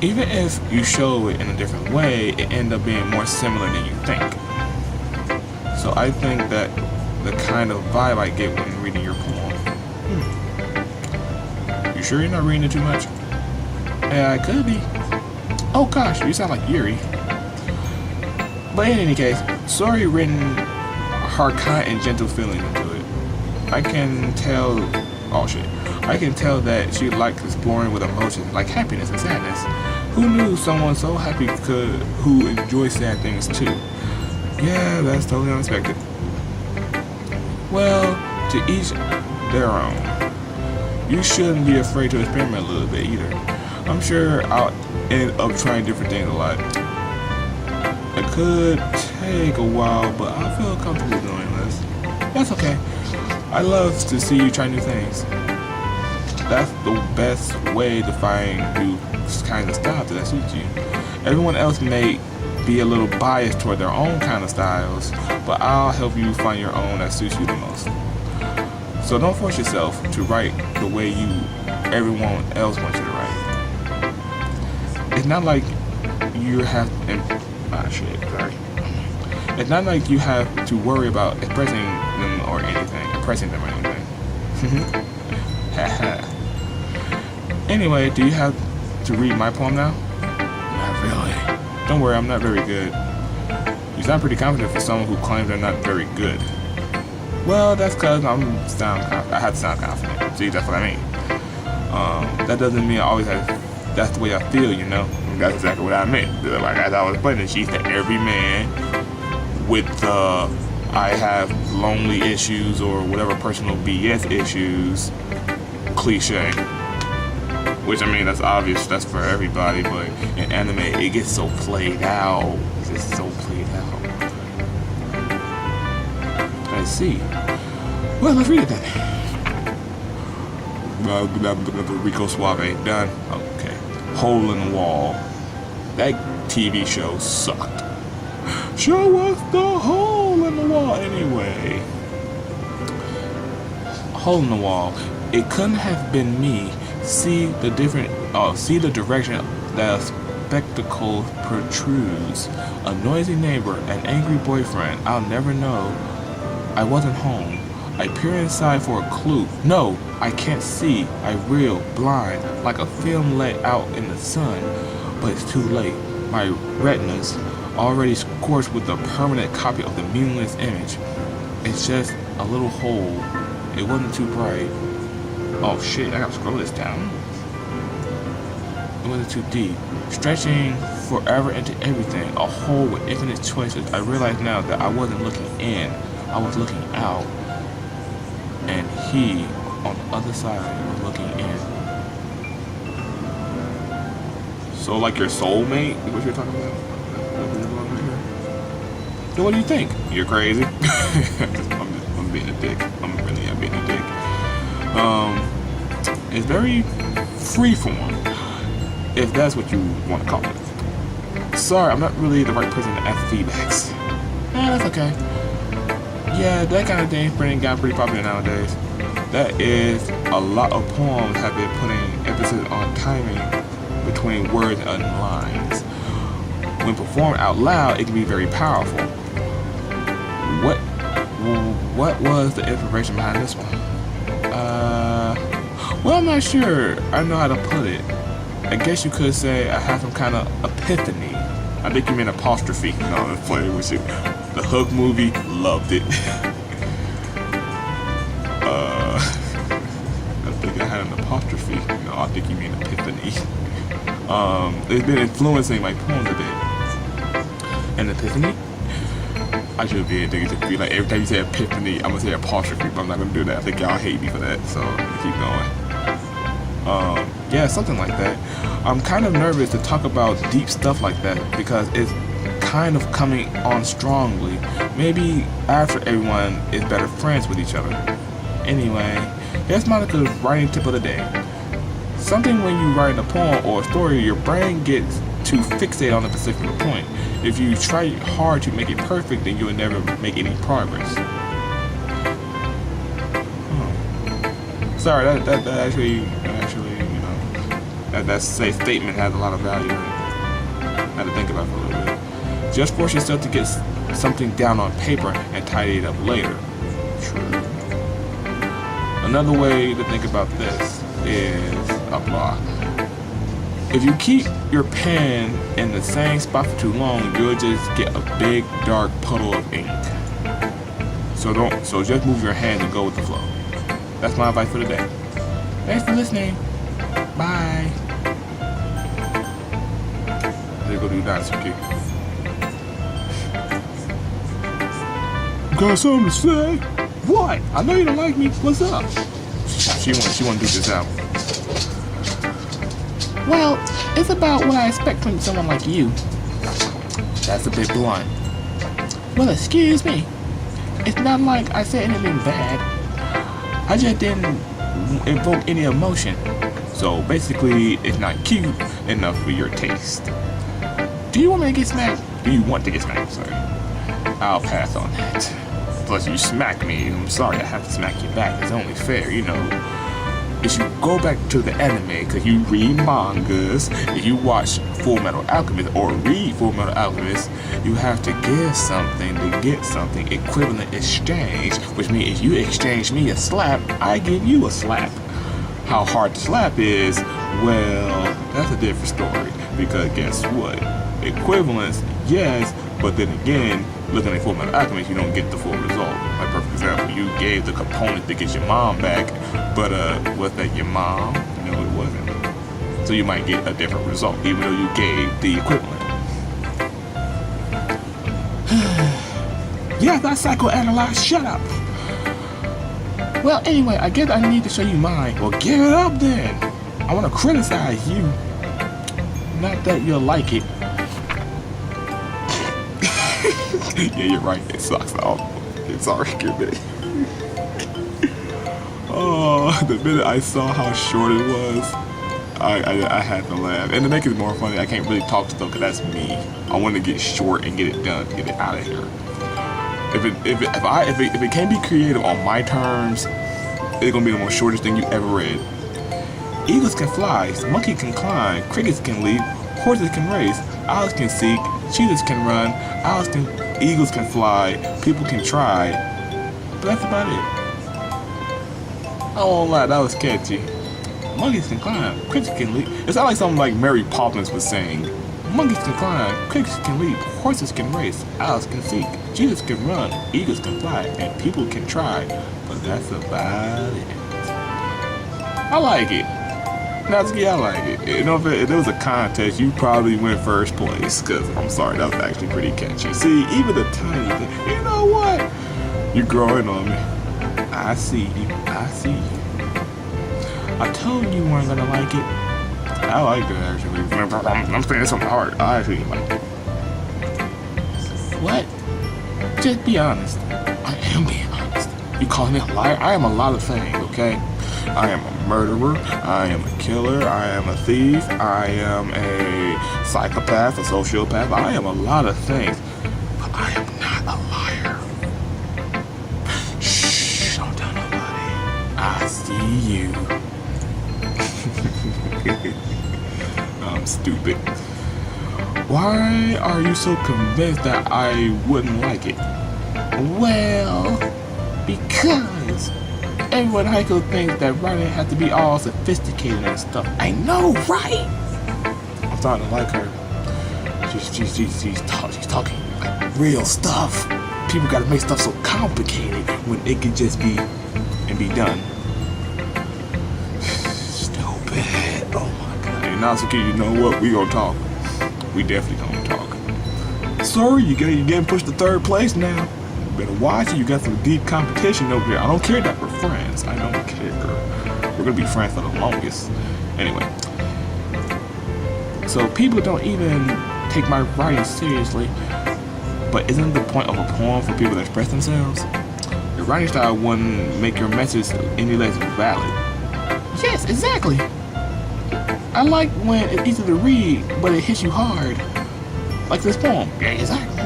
Even if you show it in a different way, it ends up being more similar than you think. So I think that the kind of vibe I get when reading your poem. You sure you're not reading it too much? Yeah, it could be. Oh gosh, you sound like Yuri. But in any case, Sori written her kind and gentle feeling into it. I can tell that she likes exploring with emotions like happiness and sadness. Who knew someone so happy who enjoys sad things too? Yeah, that's totally unexpected. Well, to each their own. You shouldn't be afraid to experiment a little bit either. I'm sure I'll end up trying different things a lot. It could take a while, but I feel comfortable doing this. That's okay. I love to see you try new things. That's the best way to find new kinds of styles that suit you. Everyone else may be a little biased toward their own kind of styles, but I'll help you find your own that suits you the most. So don't force yourself to write the way everyone else wants you to write. It's not like you have It's not like you have to worry about impressing them or anything. Anyway, do you have to read my poem now? Not really. Don't worry, I'm not very good. You sound pretty confident for someone who claims they're not very good. Well, that's because I have to sound confident. See, that's what I mean. That doesn't mean I always have. That's the way I feel, you know. That's exactly what I meant. Like as I was playing it, she's the every man with the I have lonely issues or whatever personal BS issues cliche. Which I mean, that's obvious. That's for everybody. But in anime, it gets so played out. It's just so played out. I see. Well, let's read it then. Rico Suave done. Okay. Hole in the Wall. That TV show sucked. Show us the hole in the wall. Anyway, Hole in the Wall. It couldn't have been me. See the direction that a spectacle protrudes. A noisy neighbor, an angry boyfriend. I'll never know. I wasn't home. I peer inside for a clue. No, I can't see. I reel, blind, like a film let out in the sun. But it's too late. My retinas already scorched with a permanent copy of the meaningless image. It's just a little hole. It wasn't too bright. Oh shit, I gotta scroll this down. It wasn't too deep. Stretching forever into everything. A hole with infinite choices. I realize now that I wasn't looking in. I was looking out. And he, on the other side, was looking in. So like your soulmate? Is what you're talking about? So what do you think? You're crazy? I'm being a dick. I'm being a dick. It's very freeform, if that's what you want to call it. Sorry, I'm not really the right person to ask feedbacks. That's okay. Yeah, that kind of thing's got pretty popular nowadays. That is, a lot of poems have been putting emphasis on timing between words and lines. When performed out loud, it can be very powerful. What was the inspiration behind this one? Well, I'm not sure I know how to put it. I guess you could say I had some kind of epiphany. I think you mean apostrophe. No, I'm playing with you. The Hook movie, loved it. I think I had an apostrophe. No, I think you mean epiphany. It's been influencing my poems a bit. An epiphany? I should be a nigga to be like, every time you say epiphany, I'm gonna say apostrophe, but I'm not gonna do that. I think y'all hate me for that, so keep going. Yeah, something like that. I'm kind of nervous to talk about deep stuff like that because it's kind of coming on strongly. Maybe after everyone is better friends with each other. Anyway, here's Monica's writing tip of the day. Something when you write a poem or a story, your brain gets to fixate on a particular point. If you try hard to make it perfect, then you will never make any progress. Sorry, that actually, you know, that statement has a lot of value. I had to think about it for a little bit. Just force yourself to get something down on paper and tidy it up later. True. Another way to think about this is a block. If you keep your pen in the same spot for too long, you'll just get a big dark puddle of ink. So just move your hand and go with the flow. That's my advice for the day. Thanks for listening. Bye. Let's go do Natsuki. Got something to say? What? I know you don't like me. What's up? She want to do this album. Well, it's about what I expect from someone like you. That's a bit blunt. Well, excuse me. It's not like I said anything bad. I just didn't invoke any emotion. So basically, it's not cute enough for your taste. Do you want me to get smacked? Do you want to get smacked? Sorry. I'll pass on that. Plus, you smacked me. I'm sorry, I have to smack you back. It's only fair, you know. If you go back to the anime, because you read mangas, if you watch Full Metal Alchemist or read Full Metal Alchemist, you have to give something to get something, equivalent exchange, which means if you exchange me a slap, I give you a slap. How hard to slap is, well, that's a different story, because guess what? Equivalence, yes, but then again, looking at Full Metal Alchemist, you don't get the full result. Like, perfect example, you gave the component to get your mom back, but was that your mom? No, it wasn't. So you might get a different result, even though you gave the equivalent. Yes, I psychoanalyze. Shut up. Well, anyway, I guess I need to show you mine. Well, give it up then. I want to criticize you. Not that you'll like it. Yeah, you're right. It sucks. It's already good. Oh, the minute I saw how short it was, I had to laugh. And to make it more funny, I can't really talk to them because that's me. I want to get short and get it done, get it out of here. If it can't be creative on my terms, it's gonna be the most shortest thing you ever read. Eagles can fly, monkey can climb, crickets can leap, horses can race, owls can seek, cheetahs can run, eagles can fly, people can try. But that's about it. I won't lie, that was catchy. Monkeys can climb, crickets can leap. It sounded like something like Mary Poppins was saying. Monkeys can climb, crickets can leap, horses can race, owls can seek, cheetahs can run, eagles can fly, and people can try. But that's about it. I like it. Natsuki, I like it. You know, if there was a contest, you probably win first place. Because, I'm sorry, that was actually pretty catchy. See, even the tiny thing. You know what? You're growing on me. I see you. I see you. I told you weren't going to like it. I like it, actually. I'm saying something hard. I actually like it. What? Just be honest. I am being honest. You calling me a liar? I am a lot of things, okay? I am a murderer, I am a killer, I am a thief, I am a psychopath, a sociopath, I am a lot of things, but I am not a liar. Shh, don't tell nobody. I see you. I'm stupid. Why are you so convinced that I wouldn't like it? Well, because everyone in high school thinks that writing has to be all sophisticated and stuff. I know, right? I'm starting to like her. She's talking like real stuff. People gotta make stuff so complicated when it could just be and be done. Stupid. Oh my god. Hey, Natsuki, you know what? We gonna talk. We definitely gonna talk. Sorry, you're getting pushed to third place now. Better watch it. You got some deep competition over here. I don't care that we're friends. I don't care. We're gonna be friends for the longest. Anyway. So people don't even take my writing seriously. But isn't the point of a poem for people to express themselves? Your writing style wouldn't make your message any less valid. Yes, exactly. I like when it's easy to read, but it hits you hard. Like this poem. Yeah, exactly.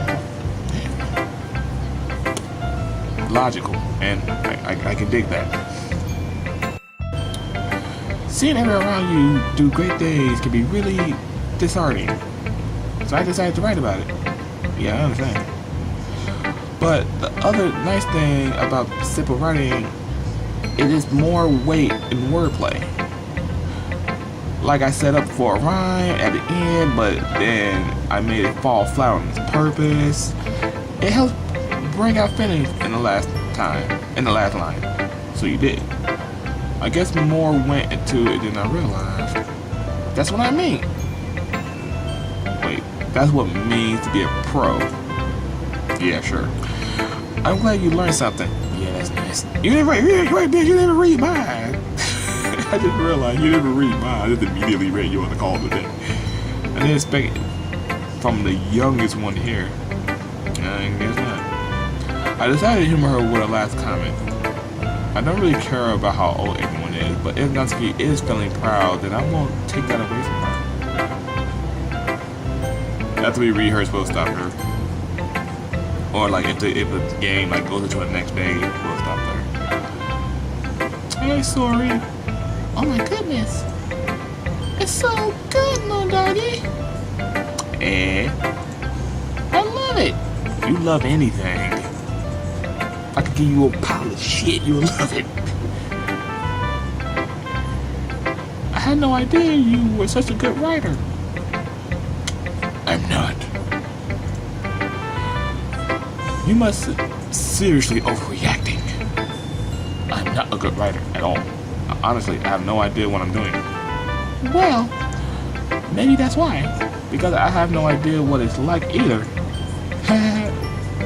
Logical, and I can dig that. Seeing everyone around you do great things can be really disheartening. So I decided to write about it. Yeah, I understand. But the other nice thing about simple writing, it is more weight in wordplay. Like I set up for a rhyme at the end, but then I made it fall flat on its purpose. It helps bring out feelings in the last line. So you did. I guess more went into it than I realized. That's what I mean. Wait, that's what it means to be a pro. Yeah, sure. I'm glad you learned something. Yeah, that's nice. You didn't write, bitch, you didn't read mine. I just realized you didn't read mine. I just immediately read you on the call today. I didn't expect it from the youngest one here. I guess not. I decided to humor her with a last comment. I don't really care about how old everyone is, but if Natsuki is feeling proud, then I won't take that away from her. After we read her, we'll stop her. Or like if the game like goes into the next day, we'll stop there. Hey, sorry. Oh my goodness. It's so good, Moondoggie. I love it. You love anything. I could give you a pile of shit, you'll love it. I had no idea you were such a good writer. I'm not. You must seriously overreacting. I'm not a good writer at all. Honestly, I have no idea what I'm doing. Well, maybe that's why. Because I have no idea what it's like either.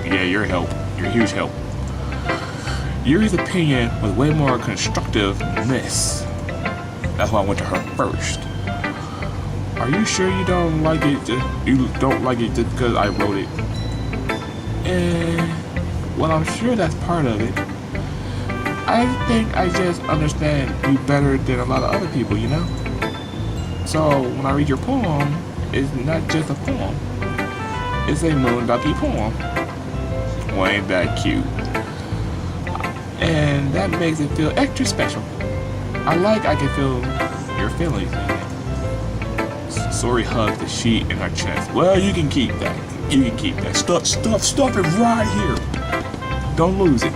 Yeah, you're a huge help. Yuri's opinion was way more constructive than this. That's why I went to her first. Are you sure you don't like it? Just because I wrote it? Well, I'm sure that's part of it. I think I just understand you better than a lot of other people, you know? So when I read your poem, it's not just a poem. It's a Moondoggie poem. Well, ain't that cute? And that makes it feel extra special. I can feel your feelings in it. Sori hugs the sheet in her chest. Well, you can keep that. You can keep that. Stuff it right here. Don't lose it.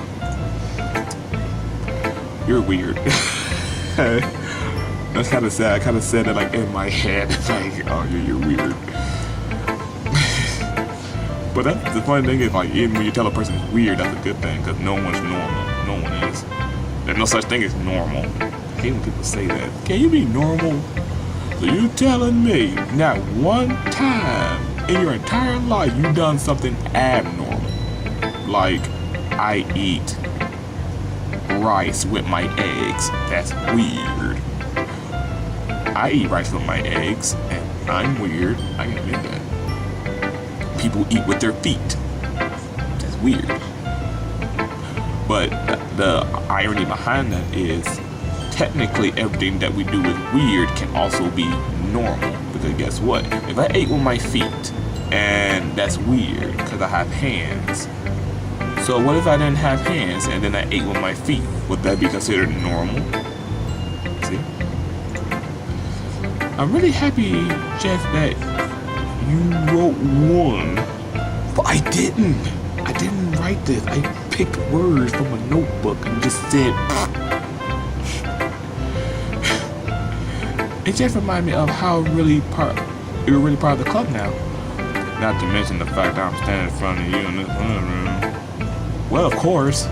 You're weird. That's kind of sad. I kind of said it like in my head. Like, oh, you're weird. But that's the funny thing is, like, even when you tell a person it's weird, that's a good thing, because no one's normal. No one is. There's no such thing as normal. I hate when people say that. Can you be normal? So you telling me not one time in your entire life you done something abnormal? Like, I eat rice with my eggs. That's weird. I eat rice with my eggs, and I'm weird. I can admit that. People eat with their feet. That's weird. But the irony behind that is, technically everything that we do is weird can also be normal. Because guess what? If I ate with my feet, and that's weird because I have hands. So what if I didn't have hands and then I ate with my feet? Would that be considered normal? See? I'm really happy, Jeff, that you wrote one, but I didn't. I didn't write this. I picked words from a notebook and just said. It just reminded me of how you're really part of the club now. Not to mention the fact that I'm standing in front of you in this room. Well, of course.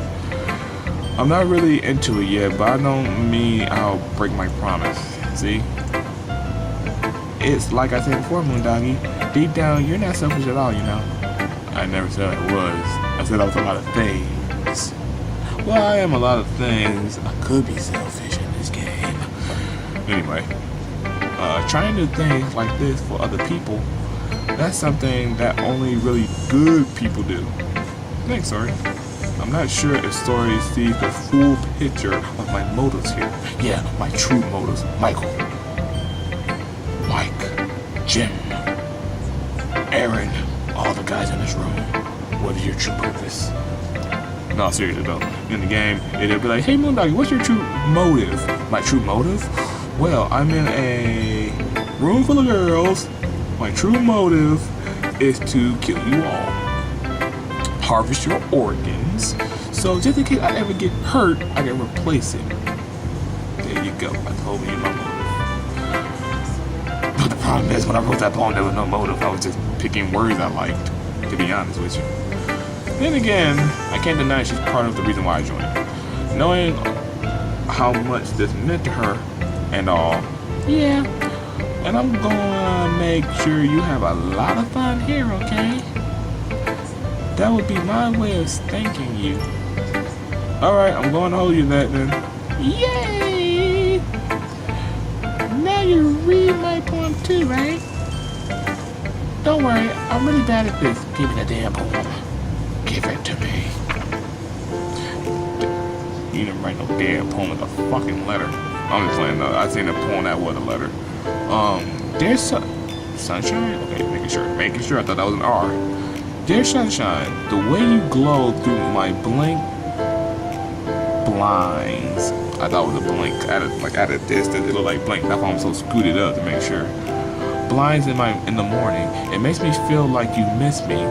I'm not really into it yet, but I don't mean I'll break my promise. See? It's like I said before, Moondoggie. Deep down, you're not selfish at all, you know. I never said I was. I said I was a lot of things. Well, I am a lot of things. I could be selfish in this game. Anyway, trying to do things like this for other people, that's something that only really good people do. Thanks, Sori. I'm not sure if Sori sees the full picture of my motives here. Yeah, my true motives. Michael, Mike, Jim, Aaron, all the guys in this room. What is your true purpose? No, seriously though. In the game, it'll be like, hey Moondoggie, what's your true motive? My true motive? Well, I'm in a room full of girls. My true motive is to kill you all. Harvest your organs. So just in case I ever get hurt, I can replace it. There you go. I told you my motive. But the problem is, when I wrote that poem, there was no motive. I was just picking words I liked, to be honest with you. Then again, I can't deny she's part of the reason why I joined. Knowing how much this meant to her and all, yeah. And I'm gonna make sure you have a lot of fun here, okay? That would be my way of thanking you. Alright, I'm going to hold you that then. Yay! Now you read my poem too, right? Don't worry, I'm really bad at this. Give me the damn poem. Give it to me. You didn't write no damn poem with a fucking letter. I'm just playing though. I seen a poem that was a letter. There's sunshine? Okay, making sure. I thought that was an R. Dear Sunshine, the way you glow through my blank blinds. I thought it was a blink. At a distance, it looked like blank. That's why I'm so scooted up to make sure. Blinds in the morning. It makes me feel like you miss me.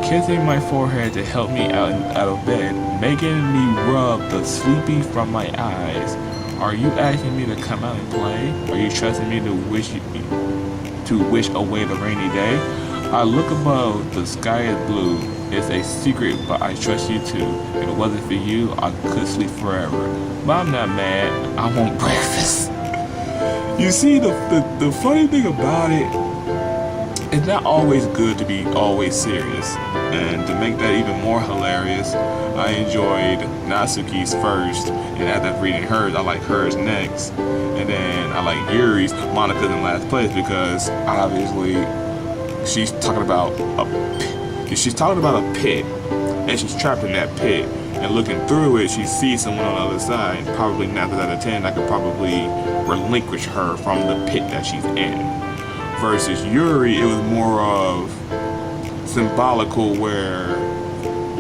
Kissing my forehead to help me out of bed. Making me rub the sleepy from my eyes. Are you asking me to come out and play? Are you trusting me to wish away the rainy day? I look above, the sky is blue. It's a secret, but I trust you too. If it wasn't for you, I could sleep forever. But I'm not mad. I want breakfast. You see, the funny thing about it, it's not always good to be always serious. And to make that even more hilarious, I enjoyed Natsuki's first, and after reading hers, I like hers next. And then I like Yuri's. Monica's in last place because obviously she's talking about a pit, and she's trapped in that pit, and looking through it, she sees someone on the other side. And probably 9 times out of 10, I could probably relinquish her from the pit that she's in. Versus Yuri, it was more of symbolical, where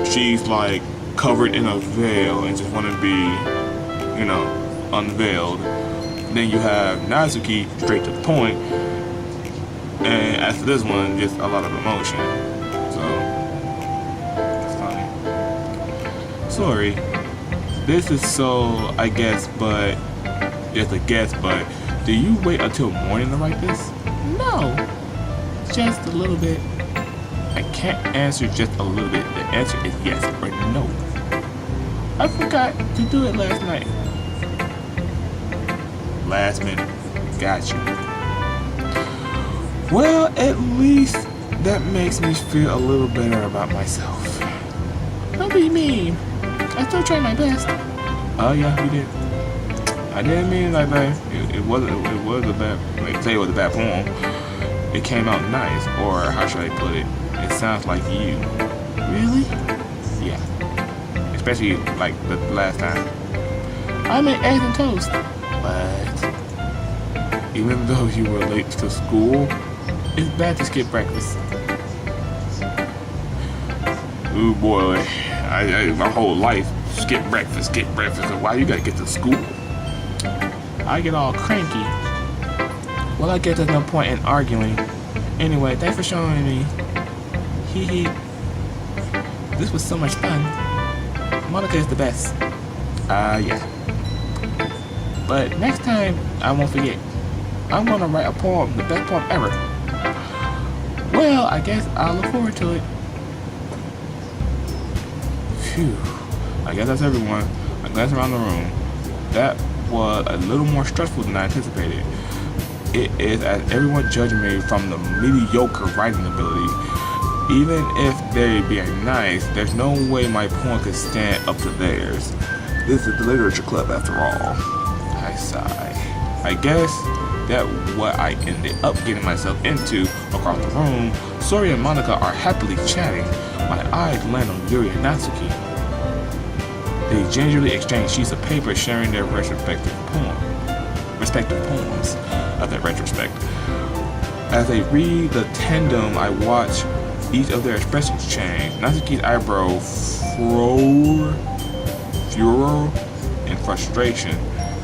she's like covered in a veil and just want to be, you know, unveiled. Then you have Natsuki, straight to the point, and as for this one, just a lot of emotion. So it's funny. Sorry, this is so, I guess, but just a guess. But do you wait until morning to write this? No, just a little bit. I can't answer just a little bit. The answer is yes or no. I forgot to do it last night. Last minute. Got you. Well, at least that makes me feel a little better about myself. Don't be mean. I still tried my best. Oh yeah, you did. I didn't mean like that. It was a bad. Like, say it was a bad poem. It came out nice, or how should I put it? It sounds like you. Really? Yeah. Especially like the last time. I made eggs and toast. But even though you were late to school, it's bad to skip breakfast. Ooh boy, I my whole life skip breakfast. And why you gotta get to school? I get all cranky. Well, I guess there's no point in arguing. Anyway, thanks for showing me. Hee hee. This was so much fun. Monica is the best. Yeah. But next time, I won't forget. I'm gonna write a poem, the best poem ever. Well, I guess I'll look forward to it. Phew. I guess that's everyone. I glanced around the room. That was a little more stressful than I anticipated. It is as everyone judging me from the mediocre writing ability. Even if they be nice, there's no way my poem could stand up to theirs. This is the literature club after all. I sigh. I guess that what I ended up getting myself into across the room. Sori and Monica are happily chatting. My eyes land on Yuri and Natsuki. They gingerly exchange sheets of paper, sharing their respective poems of their retrospect. As they read the tandem, I watch each of their expressions change. Natsuki's eyebrow furrow in frustration.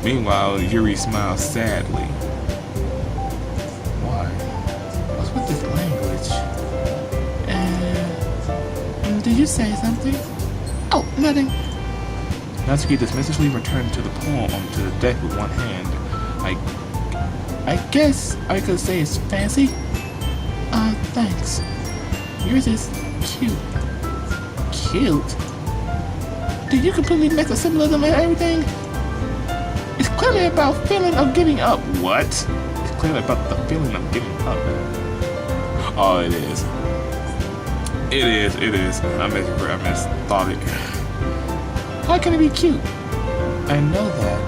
Meanwhile, Yuri smiles sadly. Why? What's with this language? Did you say something? Oh, nothing. Natsuki dismissively returned to the poem onto the deck with one hand. I guess I could say it's fancy. Thanks. Yours is cute. Cute? Did you completely mix the symbolism and everything? It's clearly about feeling of giving up. What? It's clearly about the feeling of giving up. Oh, it is. It is. I misthought it. How can it be cute? I know that.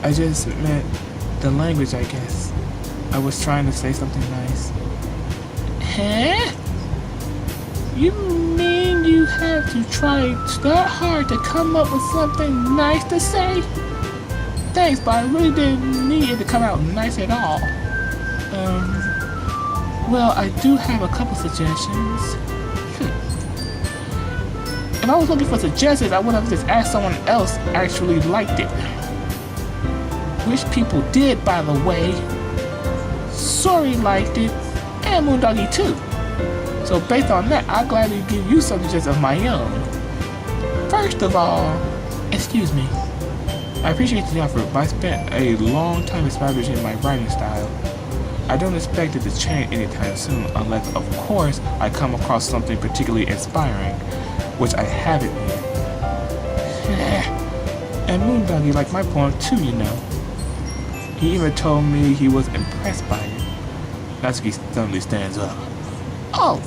I just meant the language, I guess. I was trying to say something nice. Huh? You mean you had to try that hard to come up with something nice to say? Thanks, but I really didn't need it to come out nice at all. Well, I do have a couple suggestions. If I was looking for suggestions, I would have just asked someone else actually liked it. Which people did, by the way. Sori liked it, and Moondoggie too. So based on that, I'll gladly give you some suggestions of my own. First of all, excuse me. I appreciate the offer, but I spent a long time establishing my writing style. I don't expect it to change anytime soon, unless, of course, I come across something particularly inspiring, which I haven't yet. And Moondoggie liked my poem too, you know. He even told me he was impressed by it. Natsuki suddenly stands up. Oh,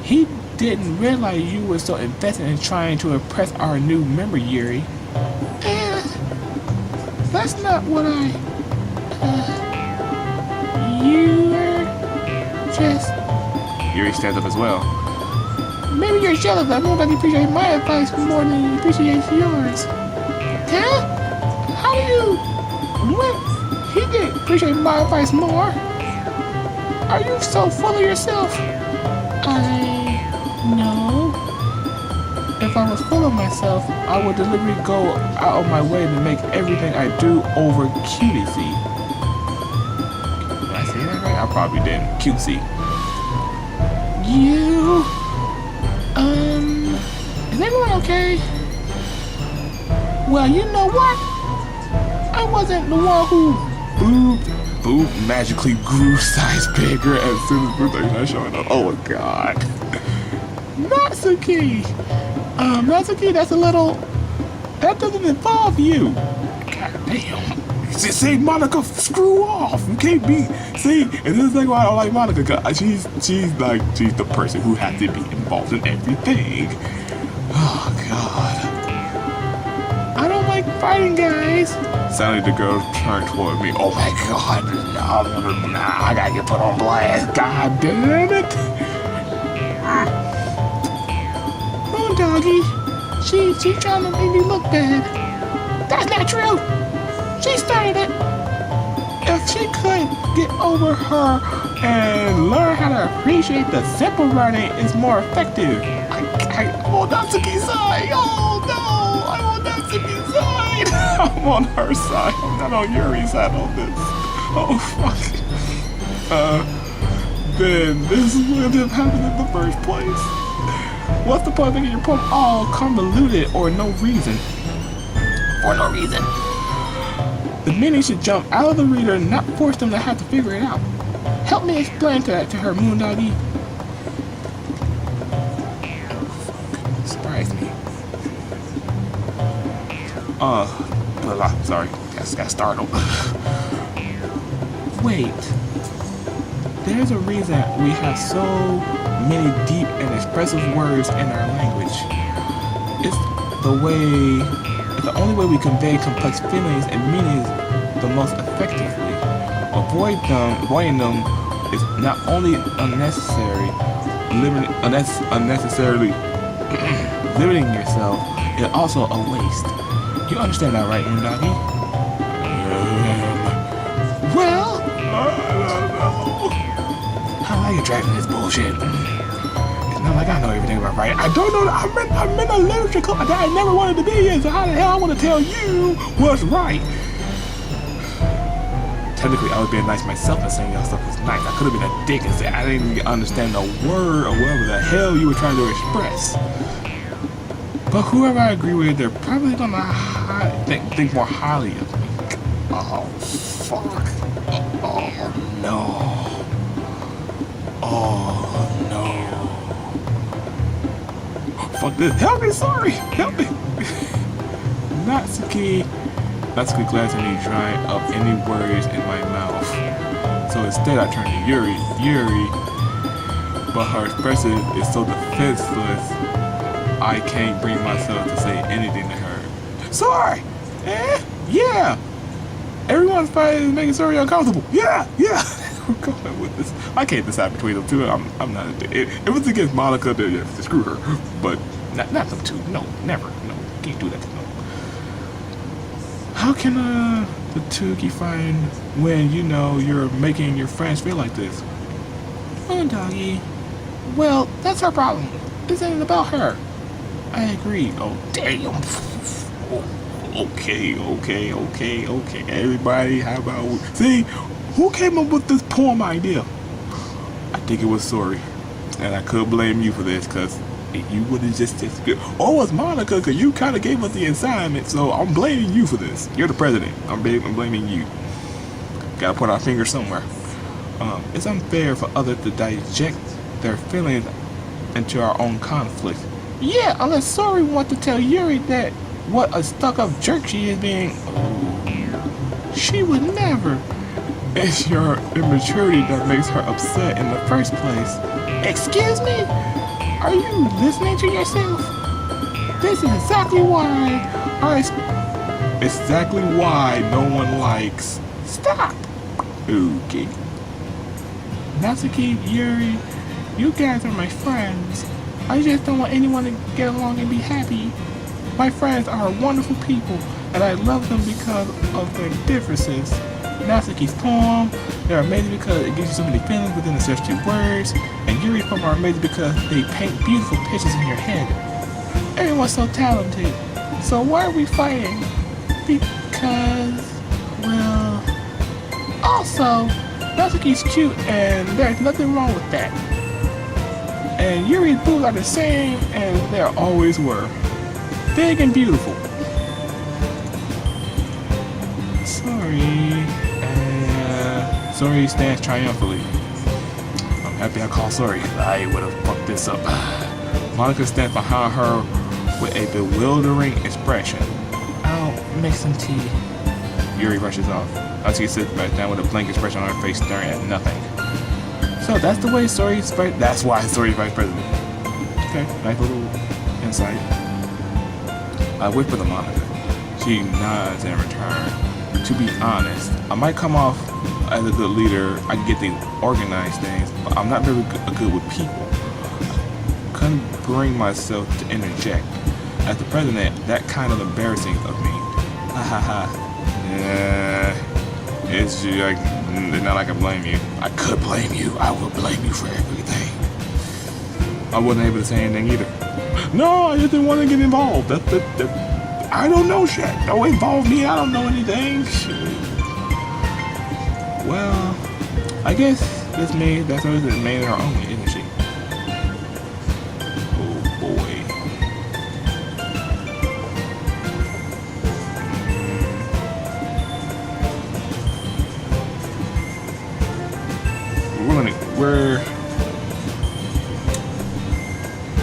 he didn't realize you were so invested in trying to impress our new member, Yuri. And that's not what you're just... Yuri stands up as well. Maybe you're jealous that nobody appreciates my advice more than you appreciate yours. Huh? How do you... What? He didn't appreciate my advice more. Are you so full of yourself? No. If I was full of myself, I would deliberately go out of my way to make everything I do over cutesy. Did I say that right? I probably didn't. Cutesy. You... Is everyone okay? Well, you know what? I wasn't the one who boop magically grew size bigger as soon as Moondoggie not showing up. Oh my god. Natsuki! Natsuki, that's a little... That doesn't involve you. God damn. See, Monica, screw off. You can't be... See, and this is like why I don't like Monica, cause she's the person who has to be involved in everything. Oh god. I don't like fighting, guys. Suddenly the girl turned toward me. Oh my god. No, I gotta get put on blast. God damn it. Moondoggie. She's trying to make me look bad. That's not true. She started it. If she could get over her and learn how to appreciate the simple writing is more effective. I'm on Natsuki's side. Oh no, I'm on Natsuki's side. I'm on her side. I'm not on Yuri's side on this. Oh fuck. Then this wouldn't have happened in the first place. What's the point of making your poem all convoluted or no reason? For no reason. The meaning should jump out of the reader and not force them to have to figure it out. Help me explain that to her, Moondoggie. Surprise me. Sorry, got startled. Wait. There's a reason we have so many deep and expressive words in our language. It's the only way we convey complex feelings and meanings the most effectively. Avoiding them is not only unnecessarily limiting yourself, it's also a waste. You understand that, right, Moondoggie? Well, I don't know. How are you dragging this bullshit? It's not like I know everything about writing. I don't know. I'm in a literature club that I never wanted to be in, so how the hell I want to tell you what's right? Technically, I was being nice myself and saying y'all stuff was nice. I could have been a dick and said I didn't even understand the word or whatever the hell you were trying to express. But whoever I agree with, they're probably gonna think more highly of me. Oh, fuck. Oh, no. Oh, no. Fuck this. Help me, sorry. Help me. Natsuki glanced at me, drying up any words in my mouth. So instead, I turned to Yuri, but her expression is so defenseless, I can't bring myself to say anything to her. Sorry! Yeah! Everyone's fighting making Sorry uncomfortable. Yeah! We're going with this. I can't decide between them two. I'm not. If it's against Monica, then yeah, screw her. But not them two. No, never. No, can't do that to them. How can the two keep fighting when you know you're making your friends feel like this? Moondoggie. Well, that's her problem. This ain't about her. I agree. Oh, damn. Okay. Everybody, how about... See, who came up with this poem idea? I think it was Sorry. And I could blame you for this, because you would have just... Oh, it's Monica, because you kind of gave us the assignment, so I'm blaming you for this. You're the president. I'm blaming you. Gotta put our finger somewhere. It's unfair for others to diject their feelings into our own conflict. Yeah, unless Sorry wants to tell Yuri that what a stuck-up jerk she is being... She would never. It's your immaturity that makes her upset in the first place. Excuse me? Are you listening to yourself? This is exactly why no one likes... Stop! Okay. Natsuki, Yuri, you guys are my friends. I just don't want anyone to get along and be happy. My friends are wonderful people, and I love them because of their differences. Natsuki's poem, they're amazing because it gives you so many feelings within the such 2 words, and Yuri's poem are amazing because they paint beautiful pictures in your head. Everyone's so talented. So why are we fighting? Because, well, also, Natsuki's cute and there's nothing wrong with that. And Yuri's boobs are the same as they always were. Big and beautiful. Sorry stands triumphantly. I'm happy I called sorry because I would have fucked this up. Monica stands behind her with a bewildering expression. I'll make some tea. Yuri rushes off. Natsuki sits back down with a blank expression on her face, staring at nothing. So that's the way that's why Sori's vice president. Okay, nice little insight. I whisper to Monica. She nods in return. To be honest, I might come off as a good leader. I can get things organized things, but I'm not very good with people. I couldn't bring myself to interject. As the president, that kind of embarrassing of me. Ha ha ha. Yeah, it's just like, not like I blame you. I could blame you. I will blame you for everything. I wasn't able to say anything either. No, I just didn't want to get involved. I don't know shit. Don't involve me. I don't know anything. Shit. Well, I guess that's always the main or only, isn't she? Oh boy.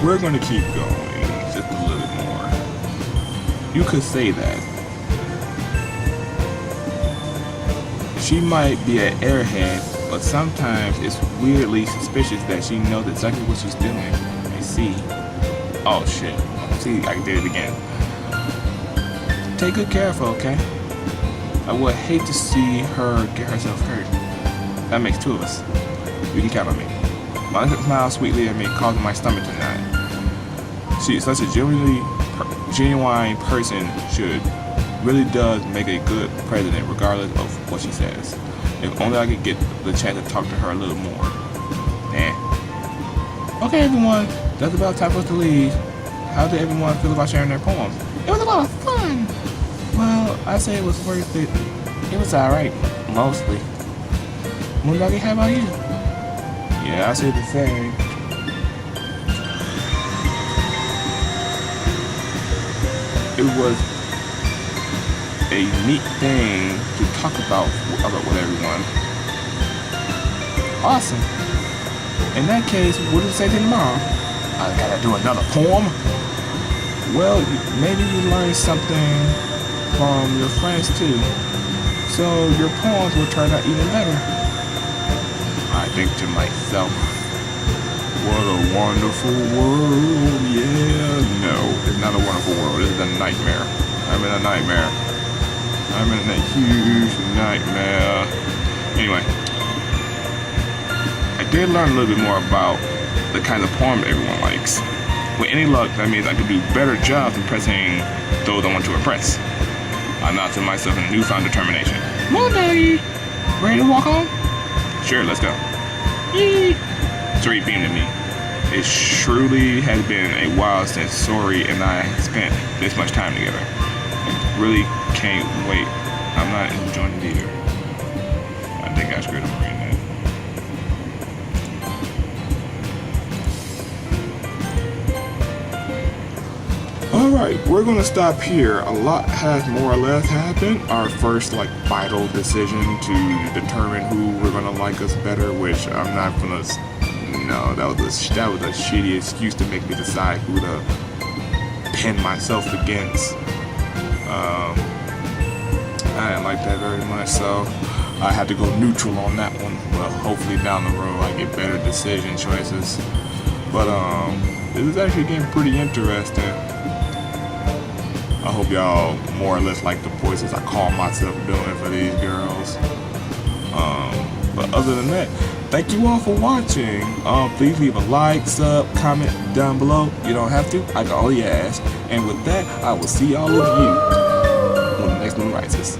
We're gonna keep going just a little bit more. You could say that. She might be an airhead, but sometimes it's weirdly suspicious that she knows exactly what she's doing. I see. Oh shit. See, I did it again. Take good care of her, okay? I would hate to see her get herself hurt. That makes 2 of us. You can count on me. Monica smiles sweetly at me, causing my stomach to knot. She is such a genuine person. Really does make a good president, regardless of what she says. If only I could get the chance to talk to her a little more. Okay, everyone, that's about time for us to leave. How did everyone feel about sharing their poems? It was a lot of fun. Well, I say it was worth it. It was alright, mostly. Moondoggie, how about you? Yeah, I say the same. It was a neat thing to talk about with everyone. Awesome. In that case, what do you say tomorrow? I gotta do another poem? Well, maybe you learned something from your friends too. So your poems will turn out even better. I think to myself, what a wonderful world, yeah. No, it's not a wonderful world, it's a nightmare. I'm in a nightmare. I'm in a huge nightmare. Anyway, I did learn a little bit more about the kind of poem everyone likes. With any luck, that means I could do better jobs impressing those I want to impress. I nod to myself in a newfound determination. Moondoggie! Ready to walk on? Sure, let's go. Yee! Sori beamed at me. It truly has been a while since Sori and I spent this much time together. I really can't wait. I'm not enjoying it either. I think I screwed up reading that. Alright, we're gonna stop here. A lot has more or less happened. Our first vital decision to determine who we're gonna like us better, which I'm not gonna. No, that was a shitty excuse to make me decide who to pin myself against. I didn't like that very much, so I had to go neutral on that one. Well, hopefully down the road I get better decision choices. But this is actually getting pretty interesting. I hope y'all more or less like the voices I call myself doing for these girls. But other than that, thank you all for watching. Please leave a like, sub, comment down below. You don't have to. I can only ask. And with that, I will see all of you when the next moon rises.